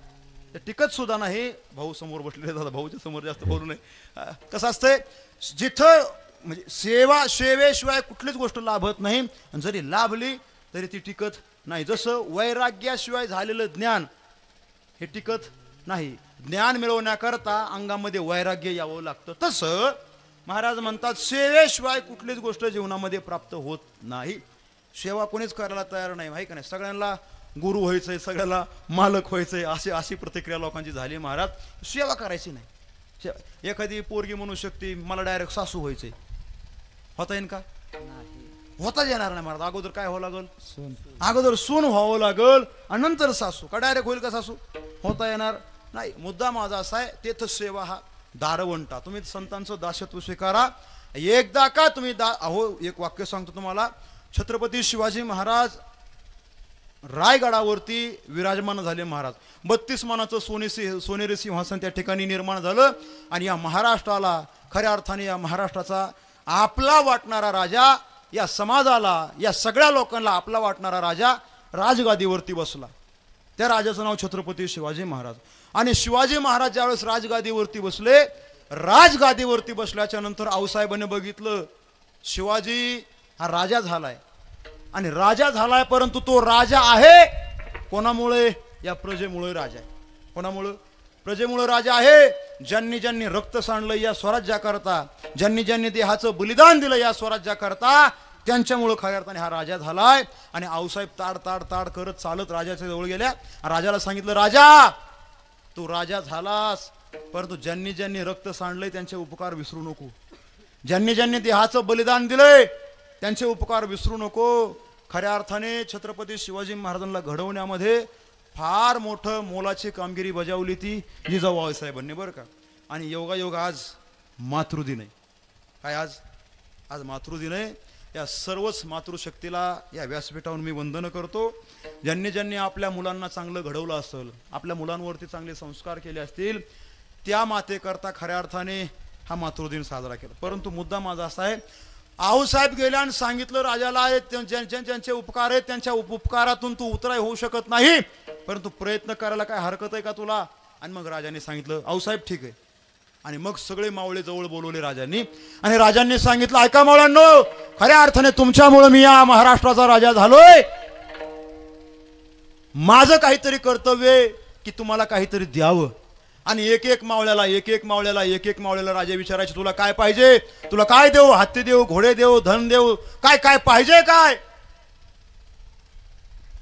Speaker 1: ते टिकत सुद्धा नाही भाऊ समोर बसलेले दादा भाऊच्या समोर जास्त बोलू नये कसं असतंय जिथं म्हणजे सेवेशिवाय कुठलीच गोष्ट लाभत नाही, आणि जरी लाभली तरी ती टिकत नाही. जसं वैराग्याशिवाय झालेलं ज्ञान हे टिकत नाही, ज्ञान मिळवण्याकरता अंगामध्ये वैराग्य यावं लागतं. तसं महाराज म्हणतात सेवेशिवाय कुठलीच गोष्ट जीवनामध्ये प्राप्त होत नाही. सेवा कोणीच करायला तयार नाही, माहिती का नाही. सगळ्यांना गुरु व्हायचंय, सगळ्याला मालक व्हायचंय, अशी प्रतिक्रिया लोकांची झाली. महाराज सेवा करायची नाही. एखादी पोरगी म्हणू शकते मला डायरेक्ट सासू व्हायचंय, होता येईल का? होताच येणार नाही महाराज. अगोदर काय व्हावं लागल? अगोदर सून व्हावं लागल आणि नंतर सासू. का डायरेक्ट होईल का सासू? होता येणार नाही. मुद्दा माझा असा आहे, तेथ सेवा हा दारवंटा. तुम्ही संतांचं दासत्व स्वीकारा एकदा का तुम्ही अहो एक वाक्य सांगतो तुम्हाला. छत्रपती शिवाजी महाराज रायगडावरती विराजमान झाले महाराज. 32 मानाचं सोनेरी सिंहासन त्या ठिकाणी निर्माण झालं, आणि या महाराष्ट्राला खऱ्या अर्थाने या महाराष्ट्राचा आपला वाटणारा राजा, या समाजाला या सगळ्या लोकांना आपला वाटणारा राजा राजगादीवरती बसला. त्या राजाचं नाव छत्रपती शिवाजी महाराज. आणि शिवाजी महाराज ज्यावेळेस राजगादीवरती बसले, राजगादीवरती बसल्याच्या नंतर आऊसाहेबांनी बघितलं शिवाजी हा राजा झालाय, आणि राजा झालाय, परंतु तो राजा आहे कोणामुळे? या प्रजेमुळे राजा आहे. कोणामुळे? प्रजेमुळे राजा आहे. ज्यांनी ज्यांनी रक्त सांडलं या स्वराज्याकरता, ज्यांनी ज्यांनी देहाचं बलिदान दिलं या स्वराज्याकरता, त्यांच्यामुळे खऱ्या अर्थाने हा राजा झालाय. आणि आऊसाहेब ताड ताड ताड करत चालत राजाच्या जवळ गेल्या. राजाला सांगितलं, राजा तू राजा झालास, परंतु ज्यांनी ज्यांनी रक्त सांडलंय त्यांचे उपकार विसरू नको. ज्यांनी ज्यांनी देहाचं बलिदान दिलंय त्यांचे उपकार विसरू नको. खऱ्या अर्थाने छत्रपती शिवाजी महाराजांना घडवण्यामध्ये फार मोठं मोलाची कामगिरी बजावली ती जिजाऊ आऊसाहेबांनी, बरं का. आणि योगायोग आज मातृदिन आहे. काय आज मातृदिन आहे. या सर्वच मातृशक्तीला या व्यासपीठावरून मी वंदन करतो. ज्यांनी ज्यांनी आपल्या मुलांना चांगलं घडवलं असेल, आपल्या मुलांवरती चांगले संस्कार केले असतील, त्या मातेकरता खऱ्या अर्थाने हा मातृदिन साजरा केला. परंतु मुद्दा माझा असा आहे, आऊसाहेब गेल्या आणि सांगितलं राजाला ज्यांचे उपकार आहेत त्यांच्या उपकारातून तू उतराय होऊ शकत नाही, परंतु प्रयत्न करायला काय हरकत आहे का तुला? आणि मग राजाने सांगितलं आऊसाहेब ठीक आहे. आणि मग सगळे मावळे जवळ बोलवले राजांनी, आणि राजांनी सांगितलं ऐका मावळ्यांनो, खऱ्या अर्थाने तुमच्यामुळे मी या महाराष्ट्राचा राजा झालोय. माझं काहीतरी कर्तव्य की तुम्हाला काहीतरी द्यावं. आणि एक एक मावळ्याला राजा विचारायचे तुला काय पाहिजे, तुला काय देऊ, हत्ती देऊ, घोडे देऊ, धन देऊ, काय काय पाहिजे काय?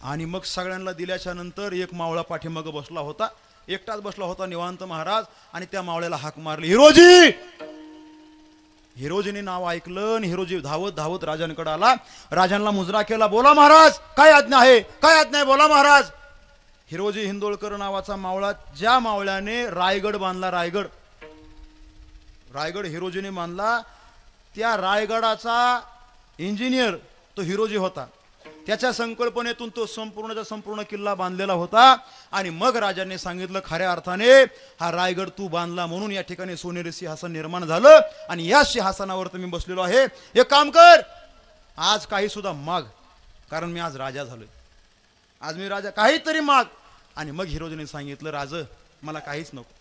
Speaker 1: आणि मग सगळ्यांना दिल्याच्या नंतर एक मावळा पाठीमागं बसला होता, एकटाच बसला होता निवांत महाराज. आणि त्या मावळ्याला हाक मारली, हिरोजी. हिरोजीने नाव ऐकलं आणि हिरोजी धावत धावत राजांकडे आला. राजांना मुजरा केला, बोला महाराज काय आज्ञा आहे, काय आज्ञा आहे, बोला महाराज. हिरोजी हिंदोळकर नावाचा मावळा, ज्या मावळ्याने रायगड बांधला, रायगड हिरोजीने बांधला, त्या रायगडाचा इंजिनियर तो हिरोजी होता. त्याच्या संकल्पनेतून तो संपूर्ण किल्ला बांधलेला होता. आणि मग राजांनी सांगितलं खऱ्या अर्थाने हा रायगड तू बांधला म्हणून या ठिकाणी सोनेरी सिंहासन निर्माण झालं, आणि या सिंहासनावर मी बसलेलो आहे. एक काम कर, आज काही सुद्धा माग, कारण मी आज राजा झालोय, आज मी राजा, काहीतरी माग. आणि मग हिरोजीने सांगितलं राज मला काहीच नको,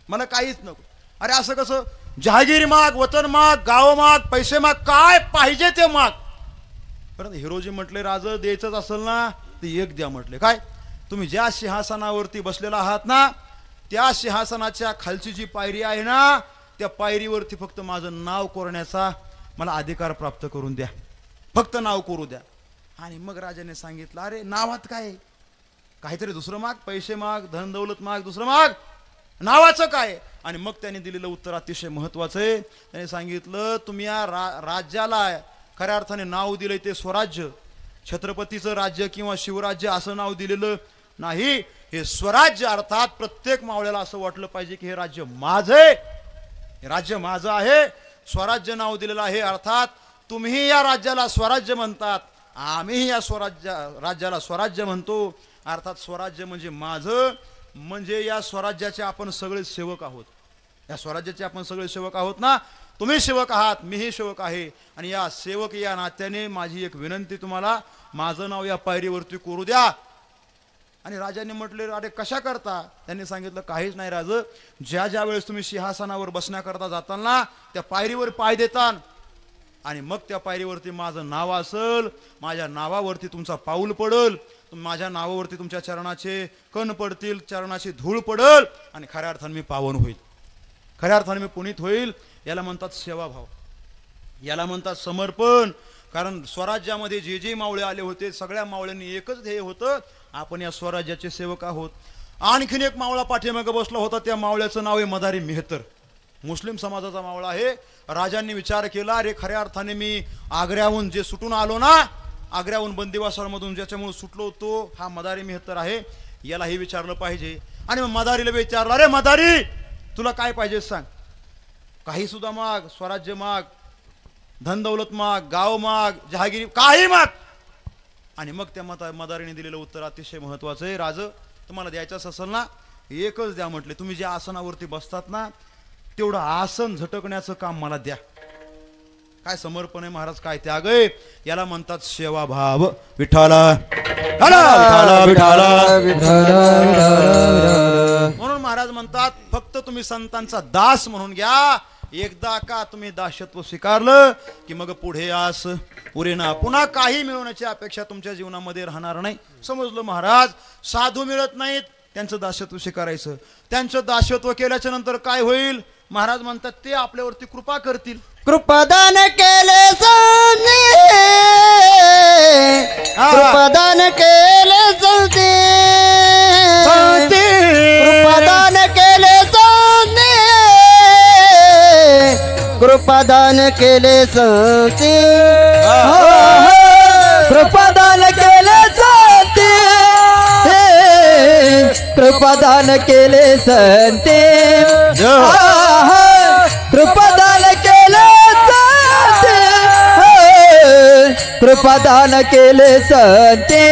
Speaker 1: मला काहीच नको. अरे असं कसं? जहागिरी माग, वतन माग, गाव माग, पैसे माग, काय पाहिजे ते माग. परंतु हिरोजी म्हटले राज द्यायचंच असेल ना ते एक द्या. म्हटले काय? तुम्ही ज्या सिंहासनावरती बसलेला आहात ना, त्या सिंहासनाच्या खालची जी पायरी आहे ना, त्या पायरीवरती फक्त माझं नाव कोरण्याचा मला अधिकार प्राप्त करून द्या, फक्त नाव कोरू द्या. आणि मग राजाने सांगितलं अरे नावात काय, काहीतरी दुसरं माग, पैसे माग, धन दौलत माग, दुसरं माग, नावाचं काय? आणि मग त्यांनी दिलेलं उत्तर अतिशय महत्वाचं आहे. त्यांनी सांगितलं तुम्ही या राज्याला खऱ्या अर्थाने नाव दिलंय ते स्वराज्य, छत्रपतीचं राज्य किंवा शिवराज्य असं नाव दिलेलं नाही. हे स्वराज्य, अर्थात प्रत्येक मावळ्याला असं वाटलं पाहिजे की हे राज्य माझं आहे, हे राज्य माझं आहे. स्वराज्य नाव दिलेलं आहे, अर्थात तुम्ही या राज्याला स्वराज्य म्हणतात, आम्ही या राज्याला स्वराज्य म्हणतो. अर्थात स्वराज्य म्हणजे माझं, म्हणजे या स्वराज्याचे आपण सगळे सेवक आहोत. या स्वराज्याचे आपण सगळे सेवक आहोत ना, तुम्ही सेवक आहात, मीही सेवक आहे. आणि या सेवक या नात्याने माझी एक विनंती तुम्हाला, माझं नाव या पायरीवरती कोरू द्या. आणि राजाने म्हटले अरे कशा करता? त्यांनी सांगितलं काहीच नाही राज, ज्या ज्या वेळेस तुम्ही सिंहासनावर बसण्याकरता जाताल ना, त्या पायरीवर पाय देताल आणि मग त्या पायरीवरती माझं नाव असल, माझ्या नावावरती तुमचा पाऊल पडल, माझ्या नावावरती तुमच्या चरणाचे कण पडतील, चरणाची धूळ पडल आणि खऱ्या अर्थाने मी पावन होईल, खऱ्या अर्थाने मी पुनीत होईल. याला म्हणतात सेवाभाव, याला म्हणतात समर्पण. कारण स्वराज्यामध्ये जे जे मावळे आले होते सगळ्या मावळ्यांनी एकच ध्येय होतं, आपण या स्वराज्याचे सेवक आहोत. आणखीन एक मावळा पाठीमागे बसला होता, त्या मावळ्याचं नाव आहे मदारी मेहतर, मुस्लिम समाजाचा मावळा आहे. राजांनी विचार केला, अरे खऱ्या अर्थाने मी आग्र्याहून जे सुटून आलो ना, आग्र्याहून बंदिवासामधून ज्याच्यामुळे सुटलो होतो, हा मदारी मेहतर आहे, याला हे विचारलं पाहिजे. आणि मग मदारीला विचारलं, अरे मदारी तुला काय पाहिजे सांग, काही सुद्धा माग, स्वराज्य माग, धन दौलत माग, गाव माग, जहागिरी, काही माग. आणि मग त्या मदारीने दिलेलं उत्तर अतिशय महत्वाचं आहे, राज तुम्हाला द्यायचं असेल ना एकच द्या म्हटले, तुम्ही ज्या आसनावरती बसतात ना तेवढं आसन झटकण्याचं काम मला द्या. काय समर्पण आहे महाराज, काय त्याग आहे, याला म्हणतात सेवाभाव. विठाला म्हणून महाराज म्हणतात फक्त तुम्ही संतांचा दास म्हणून घ्या. एकदा का तुम्ही दासत्व स्वीकारलं की मग पुढे आस पुरे ना, पुन्हा काही मिळवण्याची अपेक्षा तुमच्या जीवनामध्ये राहणार नाही. समजलं महाराज, साधू मिळत नाहीत, त्यांचं दासत्व स्वीकारायचं. त्यांचं दासत्व केल्याच्या नंतर काय होईल, महाराज म्हणतात ते आपल्यावरती कृपा करतील.
Speaker 2: कृपादान केले संती, कृपादान केले संती, कृपादान केले संती, कृपादान केले संती, कृपादान केले संती, कृपादान केले संती, कृपादान केले संते, कृपादान केले संते.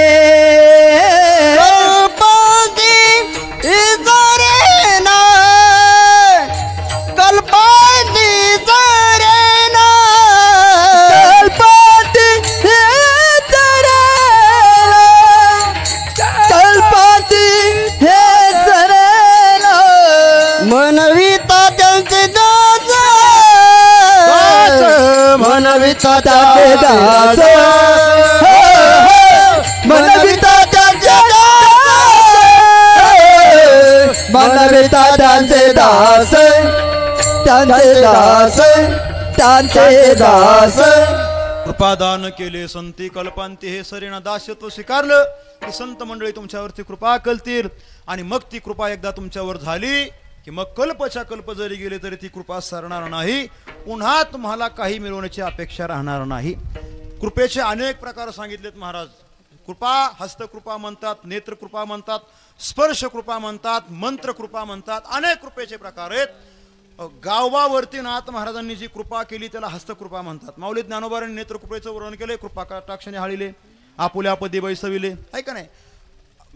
Speaker 2: मनविता त्याचे दास, मनविता त्याचे दास, मनविता त्यांचे दास, त्यांचे दास, त्यांचे दास.
Speaker 1: कृपादान केले संती कल्पांती, हे सरीना दासत्व स्वीकारलं की संत मंडळी तुमच्यावरती कृपा करतील. आणि मग ती कृपा एकदा तुमच्यावर झाली की मग कल्पच्या कल्प जरी गेले तरी ती कृपा सरणार नाही, पुन्हा तुम्हाला काही मिळवण्याची अपेक्षा राहणार नाही. कृपेचे अनेक प्रकार सांगितलेत महाराज. कृपा हस्तकृपा म्हणतात, नेत्रकृपा म्हणतात, स्पर्श कृपा म्हणतात, मंत्र कृपा म्हणतात, अनेक कृपेचे प्रकार आहेत. गावावरती नाथ महाराजांनी जी कृपा केली त्याला हस्तकृपा म्हणतात. माऊली ज्ञानोबारांनी नेत्रकृपेचं वर्णन केले, कृपा कटाक्षाने हाळिले, आपुल्या पदी बैसविले, ऐका नाही.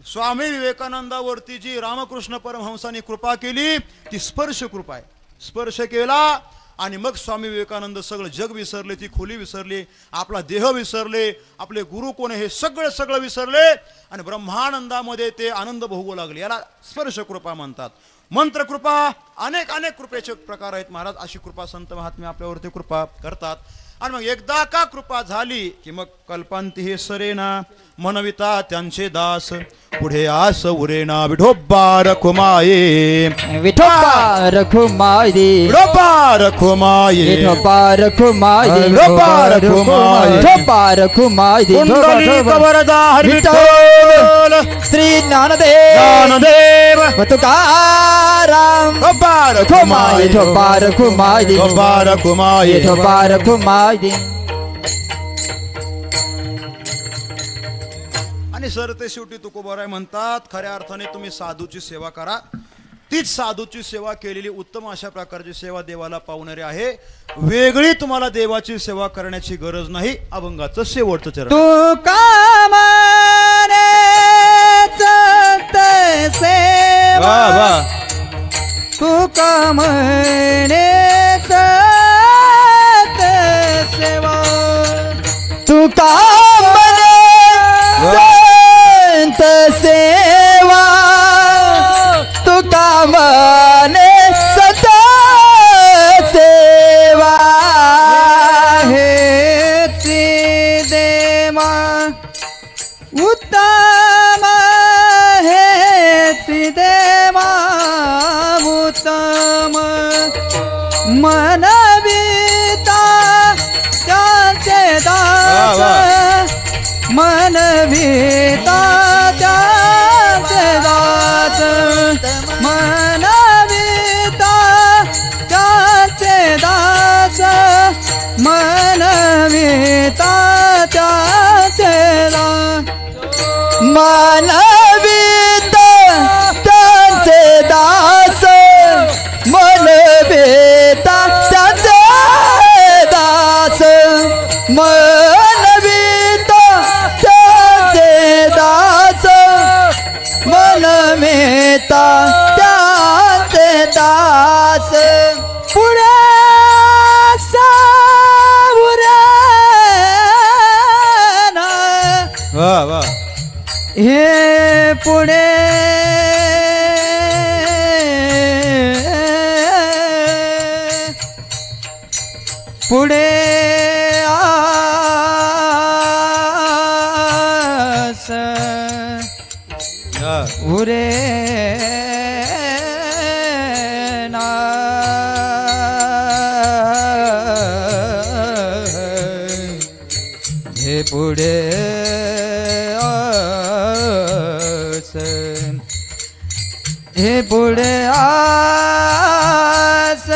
Speaker 1: स्वामी विवेकानंदावरती जी रामकृष्ण परमहंसांनी कृपा केली ती स्पर्श कृपा आहे. स्पर्श केला आणि मग स्वामी विवेकानंद सगळं जग विसरले, ती खोली विसरली, आपला देह विसरले, आपले गुरु कोण हे सगळं विसरले आणि ब्रह्मानंदामध्ये ते आनंद भोगू लागले. याला स्पर्श कृपा म्हणतात. मंत्र कृपा, अनेक कृपेचे प्रकार आहेत महाराज. अशी कृपा संत महात्मे आपल्यावरती कृपा करतात. आणि मग एकदा का कृपा झाली की मग कल्पांती हे सरेना, मनविता त्यांचे दास, पुढे आस उरेना. विठोबा रखुमाये,
Speaker 2: विठोबा रखुमाये,
Speaker 1: विठोबा रखुमाये,
Speaker 2: विठोबा रखुमाये,
Speaker 1: विठोबा रखुमाये,
Speaker 2: विठोबा रखुमाये.
Speaker 1: कुंडली कवरदा हरी विठ्ठल,
Speaker 2: श्री ज्ञानदेव तुकाराम.
Speaker 1: विठोबा रखुमाये,
Speaker 2: विठोबा रखुमाये,
Speaker 1: विठोबा रखुमाये,
Speaker 2: विठोबा रखुमाये.
Speaker 1: आणि सर ते शेवटी तुकोबाराय म्हणतात, खऱ्या अर्थाने तुम्ही साधूची सेवा करा. तीच साधूची सेवा केलेली उत्तम अशा प्रकारची सेवा देवाला पावणारी आहे. वेगळी तुम्हाला देवाची सेवा करण्याची गरज नाही. अभंगाचं शेवटचं चरण.
Speaker 2: तू कामने सेवा, तू कामने सेवा, तू कामने संत सेवा, तू कामने संत सेवा. हे मानवीत त्यांचे दास मनवेता त्यांचे दास मनवीत त्यांचे दास मनमेता त्यांचे दास पुढे
Speaker 1: वाह वाह
Speaker 2: हे पुढे पुढे आस उरे ना हे पुढे हे पुढे आस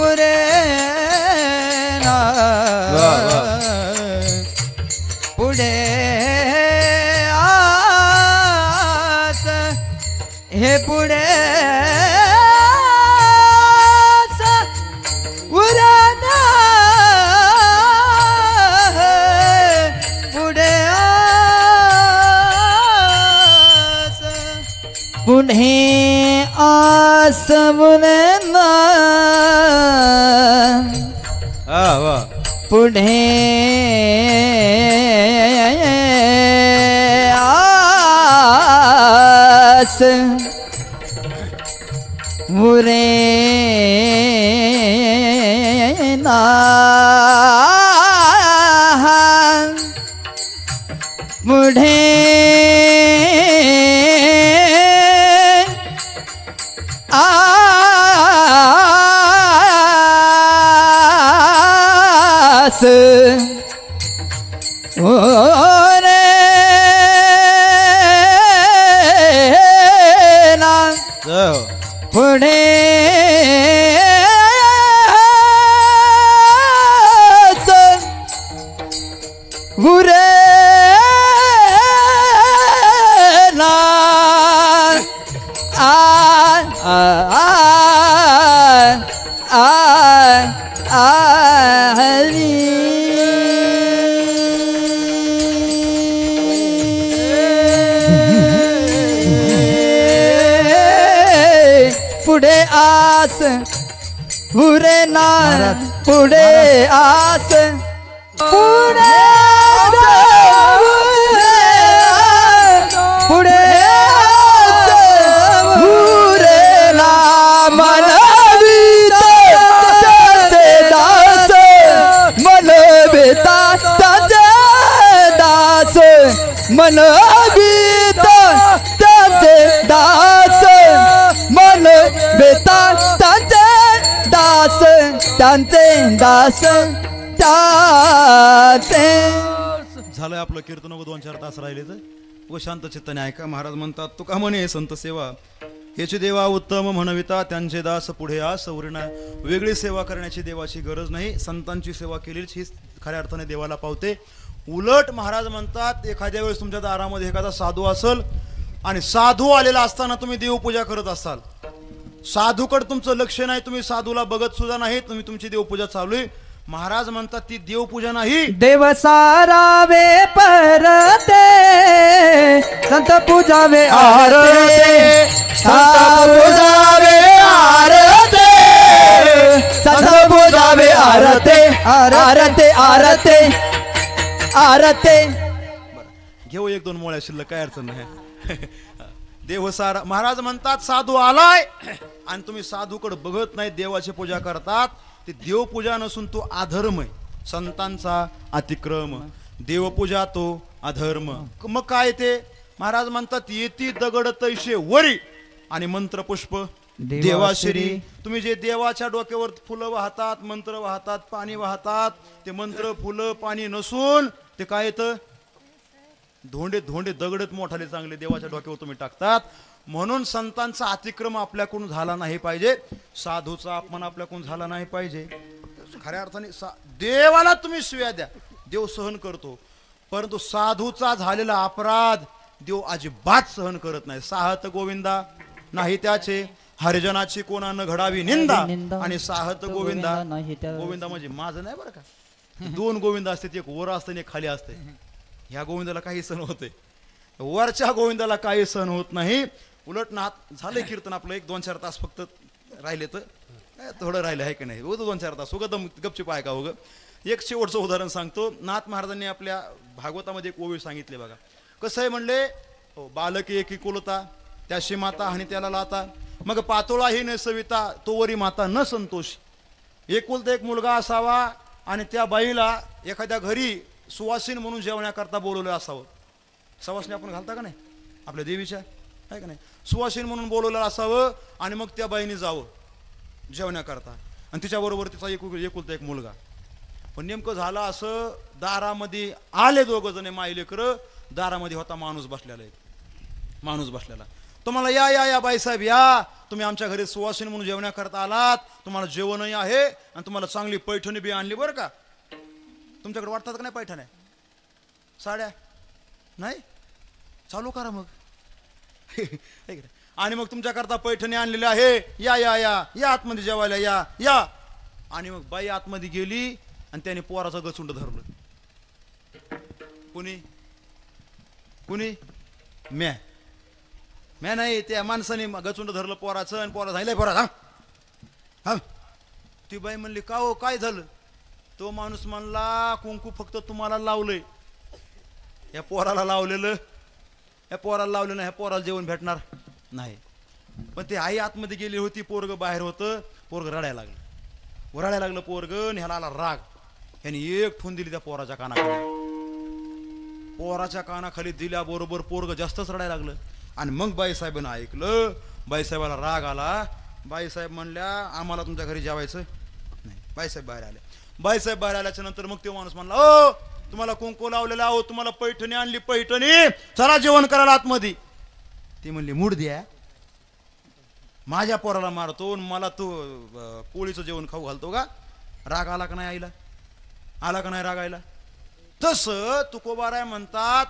Speaker 2: उरे ना पुढे आस हे पुढे आस उरे ना पुढे आस पुढे आस पुढे ना
Speaker 1: वाह
Speaker 2: पुढे आस उरे ना पुढे आस ओरे ना पुढे आस उरे ना पुढे आस पुढे ना पुढे आस पुढे पुढे पुढे ना मनवीत त्याचे दास मनवेता त्याचे दास मनवीत त्याचे दास मनवेता त्याचे दास त्यांचे दास त्याचे
Speaker 1: झालंय आपलं कीर्तन व 2-4 तास राहिले तर व शांत चित्ताने ऐका. महाराज म्हणतात तुका म्हणे संत सेवा याची देवा उत्तम म्हणविता त्यांचे दास पुढे आस उरणा. वेगळी सेवा करण्याची देवाची गरज नाही, संतांची सेवा केलीच ही खऱ्या अर्थाने देवाला पावते. उलट महाराज म्हणतात एखाद्या वेळेस तुमच्या दारामध्ये एखादा साधू असेल आणि साधू आलेला असताना तुम्ही देवपूजा करत असाल, साधूकडे तुमचं लक्ष नाही, तुम्ही साधूला बघत सुद्धा नाही, तुम्ही तुमची देवपूजा चालू आहे. महाराज म्हणतात ती देवपूजा नाही,
Speaker 2: देव सारावे परते संत पूजावे आरते संत पूजावे आरते संत पूजावे आरते आरते आरते आरते.
Speaker 1: घेऊ 1-2 मोळ्या शिल्लक, काय अडचण नाही. देवसारा महाराज म्हणतात साधू आलाय आणि तुम्ही साधूकडे बघत नाही, देवाची पूजा करतात, ते देवपूजा नसून तो अधर्म आहे, संतांचा अतिक्रम. देवपूजा तो अधर्म. मग काय ते महाराज म्हणतात येती दगड तैशे वरी आणि मंत्र पुष्प देवाश्री. तुम्ही जे देवाच्या डोक्यावर फुलं वाहतात, मंत्र वाहतात, पाणी वाहतात, ते मंत्र फुलं पाणी नसून ते काय येतं धोंडे धोंडे दगडत मोठाले चांगले देवाच्या डोक्यावर तुम्ही टाकतात. म्हणून संतांचा अतिक्रम आपल्याकडून झाला नाही पाहिजे, साधूचा अपमान आपल्याकडून झाला नाही पाहिजे. खऱ्या अर्थाने देवाला तुम्ही शिव्या द्या, देव सहन करतो, परंतु साधूचा झालेला अपराध देव अजिबात सहन करत नाही. साहत गोविंदा नाही त्याचे, हरिजनाची कोणानं घडावी निंदा, आणि साहत गोविंदा गोविंदा म्हणजे माझं नाही बरं का, दोन गोविंदा असते, एक वर असते आणि एक खाली असते. ह्या गोविंदाला काही सण होते, वरच्या गोविंदाला काही सण होत नाही. उलट नाथ झालंय कीर्तन आपलं, एक 2-4 तास फक्त राहिले, तर थोडं राहिलं आहे की नाही, 2-4 तास उगत गपचिप आहे का उगं. एक शेवटचं उदाहरण सांगतो. नाथ महाराजांनी आपल्या भागवतामध्ये एक ओवी सांगितले बघा. कसं आहे म्हणले, बालक एकी कुलता त्याशी माता आणि त्याला लाता, मग पातोळा ही न सविता तोवरी माता न संतोष. एकुलता एक मुलगा असावा आणि त्या बाईला एखाद्या घरी सुवासीन म्हणून जेवण्याकरता बोलवलं असावं. सवासणी आपण घालता का नाही आपल्या देवीच्या, आहे का नाही, सुवासीन म्हणून बोलवलं असावं आणि मग त्या बाईने जावं जेवण्याकरता, आणि तिच्याबरोबर तिचा एकुलता एक मुलगा. पण नेमकं झालं असं, दारामध्ये आले दोघं जण मायलेकर, दारामध्ये होता माणूस बसलेला, एक माणूस बसलेला. तुम्हाला या या या बाईसाहेब या, तुम्ही आमच्या घरी सुवासीन म्हणून जेवण्याकरता आलात, तुम्हाला जेवणही आहे आणि तुम्हाला चांगली पैठणी बी आणली बरं का. तुमच्याकडे वाटतात का नाही पैठण्या साड्या? नाही, चालू करा मग. आणि मग तुमच्याकरता पैठणी आणलेली आहे, या या या या आतमध्ये जेवायला या या. आणि मग बाई आतमध्ये गेली आणि त्याने पोराचं गचुंड धरलं. कुणी कुणी म्या म्या नाही, त्या माणसाने गचुंड धरलं पोराचं, आणि पोरा सांगितलंय पोरा हा. ती बाई म्हणली का हो काय झालं? तो माणूस म्हणला कुंकू फक्त तुम्हाला लावलंय, या पोराला लावलेलं, या पोराला लावलेलं नाही, ह्या पोराला जेवण भेटणार नाही. पण ते आई आतमध्ये गेली होती, पोरग बाहेर होतं, पोरग रडायला लागलं पोरग, आणि ह्याला आला राग. ह्याने एक ठून दिली त्या पोराच्या कानाखाली दिल्याबरोबर पोरग जास्तच रडायला लागलं. आणि मग बाईसाहेबांना ऐकलं, बाईसाहेबाला राग आला. बाईसाहेब म्हणल्या आम्हाला तुमच्या घरी जेवायचं नाही. बाईसाहेब बाहेर आल्याच्या नंतर मग तो माणूस म्हणला, ओ तुम्हाला कुंकू लावलेला, अहो तुम्हाला पैठणी आणली, पैठणी, चला जेवण करायला आतमध्ये. ती म्हणली मूड द्या, माझ्या पोराला मारतो, मला तू पोळीचं जेवण खाऊ घालतो का? राग आला का नाही आईला? आला का नाही राग आईला? तसं तुकोबाराय म्हणतात,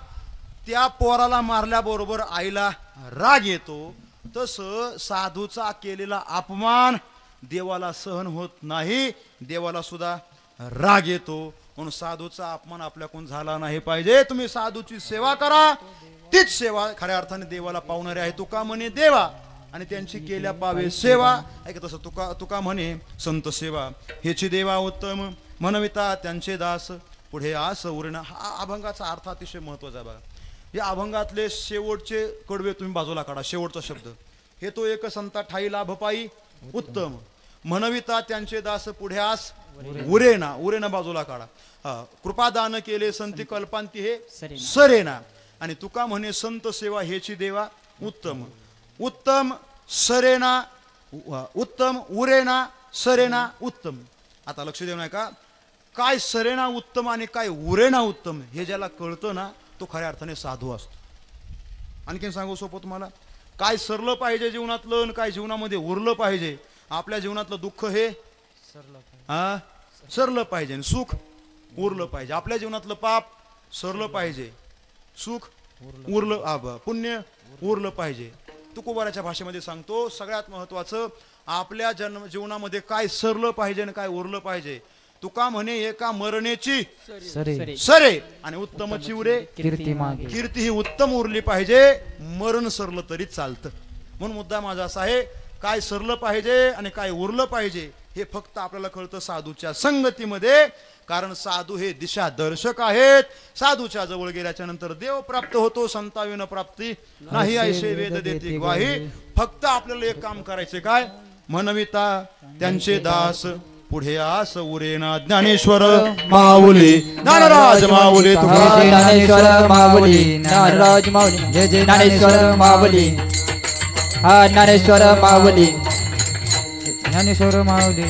Speaker 1: त्या पोराला मारल्याबरोबर आईला राग येतो, तसं साधूचा केलेला अपमान देवाला सहन होत नाही, देवाला सुद्धा राग येतो. म्हणून साधूचा अपमान आपल्याकडून झाला नाही पाहिजे. तुम्ही साधूची सेवा करा, तीच सेवा खऱ्या अर्थाने देवाला पावणारी आहे. तुका म्हणे देवा आणि त्यांची केल्या पावे सेवा, ऐक तसं तुका म्हणे संत सेवा हेची देवा उत्तम, म्हणविता त्यांचे दास पुढे आस उरणा. हा अभंगाचा अर्थ अतिशय महत्वाचा आहे बघा. या अभंगातले शेवटचे कडवे तुम्ही बाजूला काढा, शेवटचा शब्द हे तो एक संता ठाई लाभ पायी उत्तम, म्हणविता त्यांचे दास पुढे आस उरेना बाजूला काढा. कृपादान केले संती कल्पांती हे सरेना, आणि तुका म्हणे संत सेवा हेची देवा उत्तम. उत्तम सरेना, उत्तम उरेना, सरेना उत्तम. आता लक्ष देऊ नका, काय सरेना उत्तम आणि काय उरेना उत्तम हे ज्याला कळतं ना, तो खऱ्या अर्थाने साधू असतो. आणखीन सांगू सोपं तुम्हाला, काय सरलं पाहिजे जीवनातलं आणि काय जीवनामध्ये उरलं पाहिजे. आपल्या जीवनातलं दुःख हे सरलं पाहिजे आणि सुख उरलं पाहिजे. आपल्या जीवनातलं पाप सरलं पाहिजे, सुख उरलं, पुण्य उरलं पाहिजे. तुकोबाराच्या भाषेमध्ये सांगतो, सगळ्यात महत्वाचं आपल्या जीवनामध्ये काय सरलं पाहिजे आणि काय उरलं पाहिजे. तुका म्हणे एका मरणेची सरे आणि उत्तमची उरे कीर्ती ही उत्तम उरली पाहिजे, मरण सरलं तरी चालतं. म्हणून मुद्दा माझा असा आहे, काय सरलं पाहिजे आणि काय उरलं पाहिजे हे फक्त आपल्याला कळतं साधूच्या संगतीमध्ये. कारण साधू हे दिशा दर्शक आहेत. साधूच्या जवळ गेल्याच्या नंतर देव प्राप्त होतो, संताविन प्राप्ती नाही ऐसे वेद देते ग्वाही. फक्त आपल्याला एक काम करायचे, काय म्हणविता त्यांचे दास पुढे आस उरेना. ज्ञानेश्वर माऊली ज्ञानराज माऊली,
Speaker 2: ज्ञानेश्वर माऊली ज्ञानराज माऊली, जय जय ज्ञानेश्वर माऊली. हा ज्ञानेश्वर माऊली, ज्ञानेश्वर माऊली.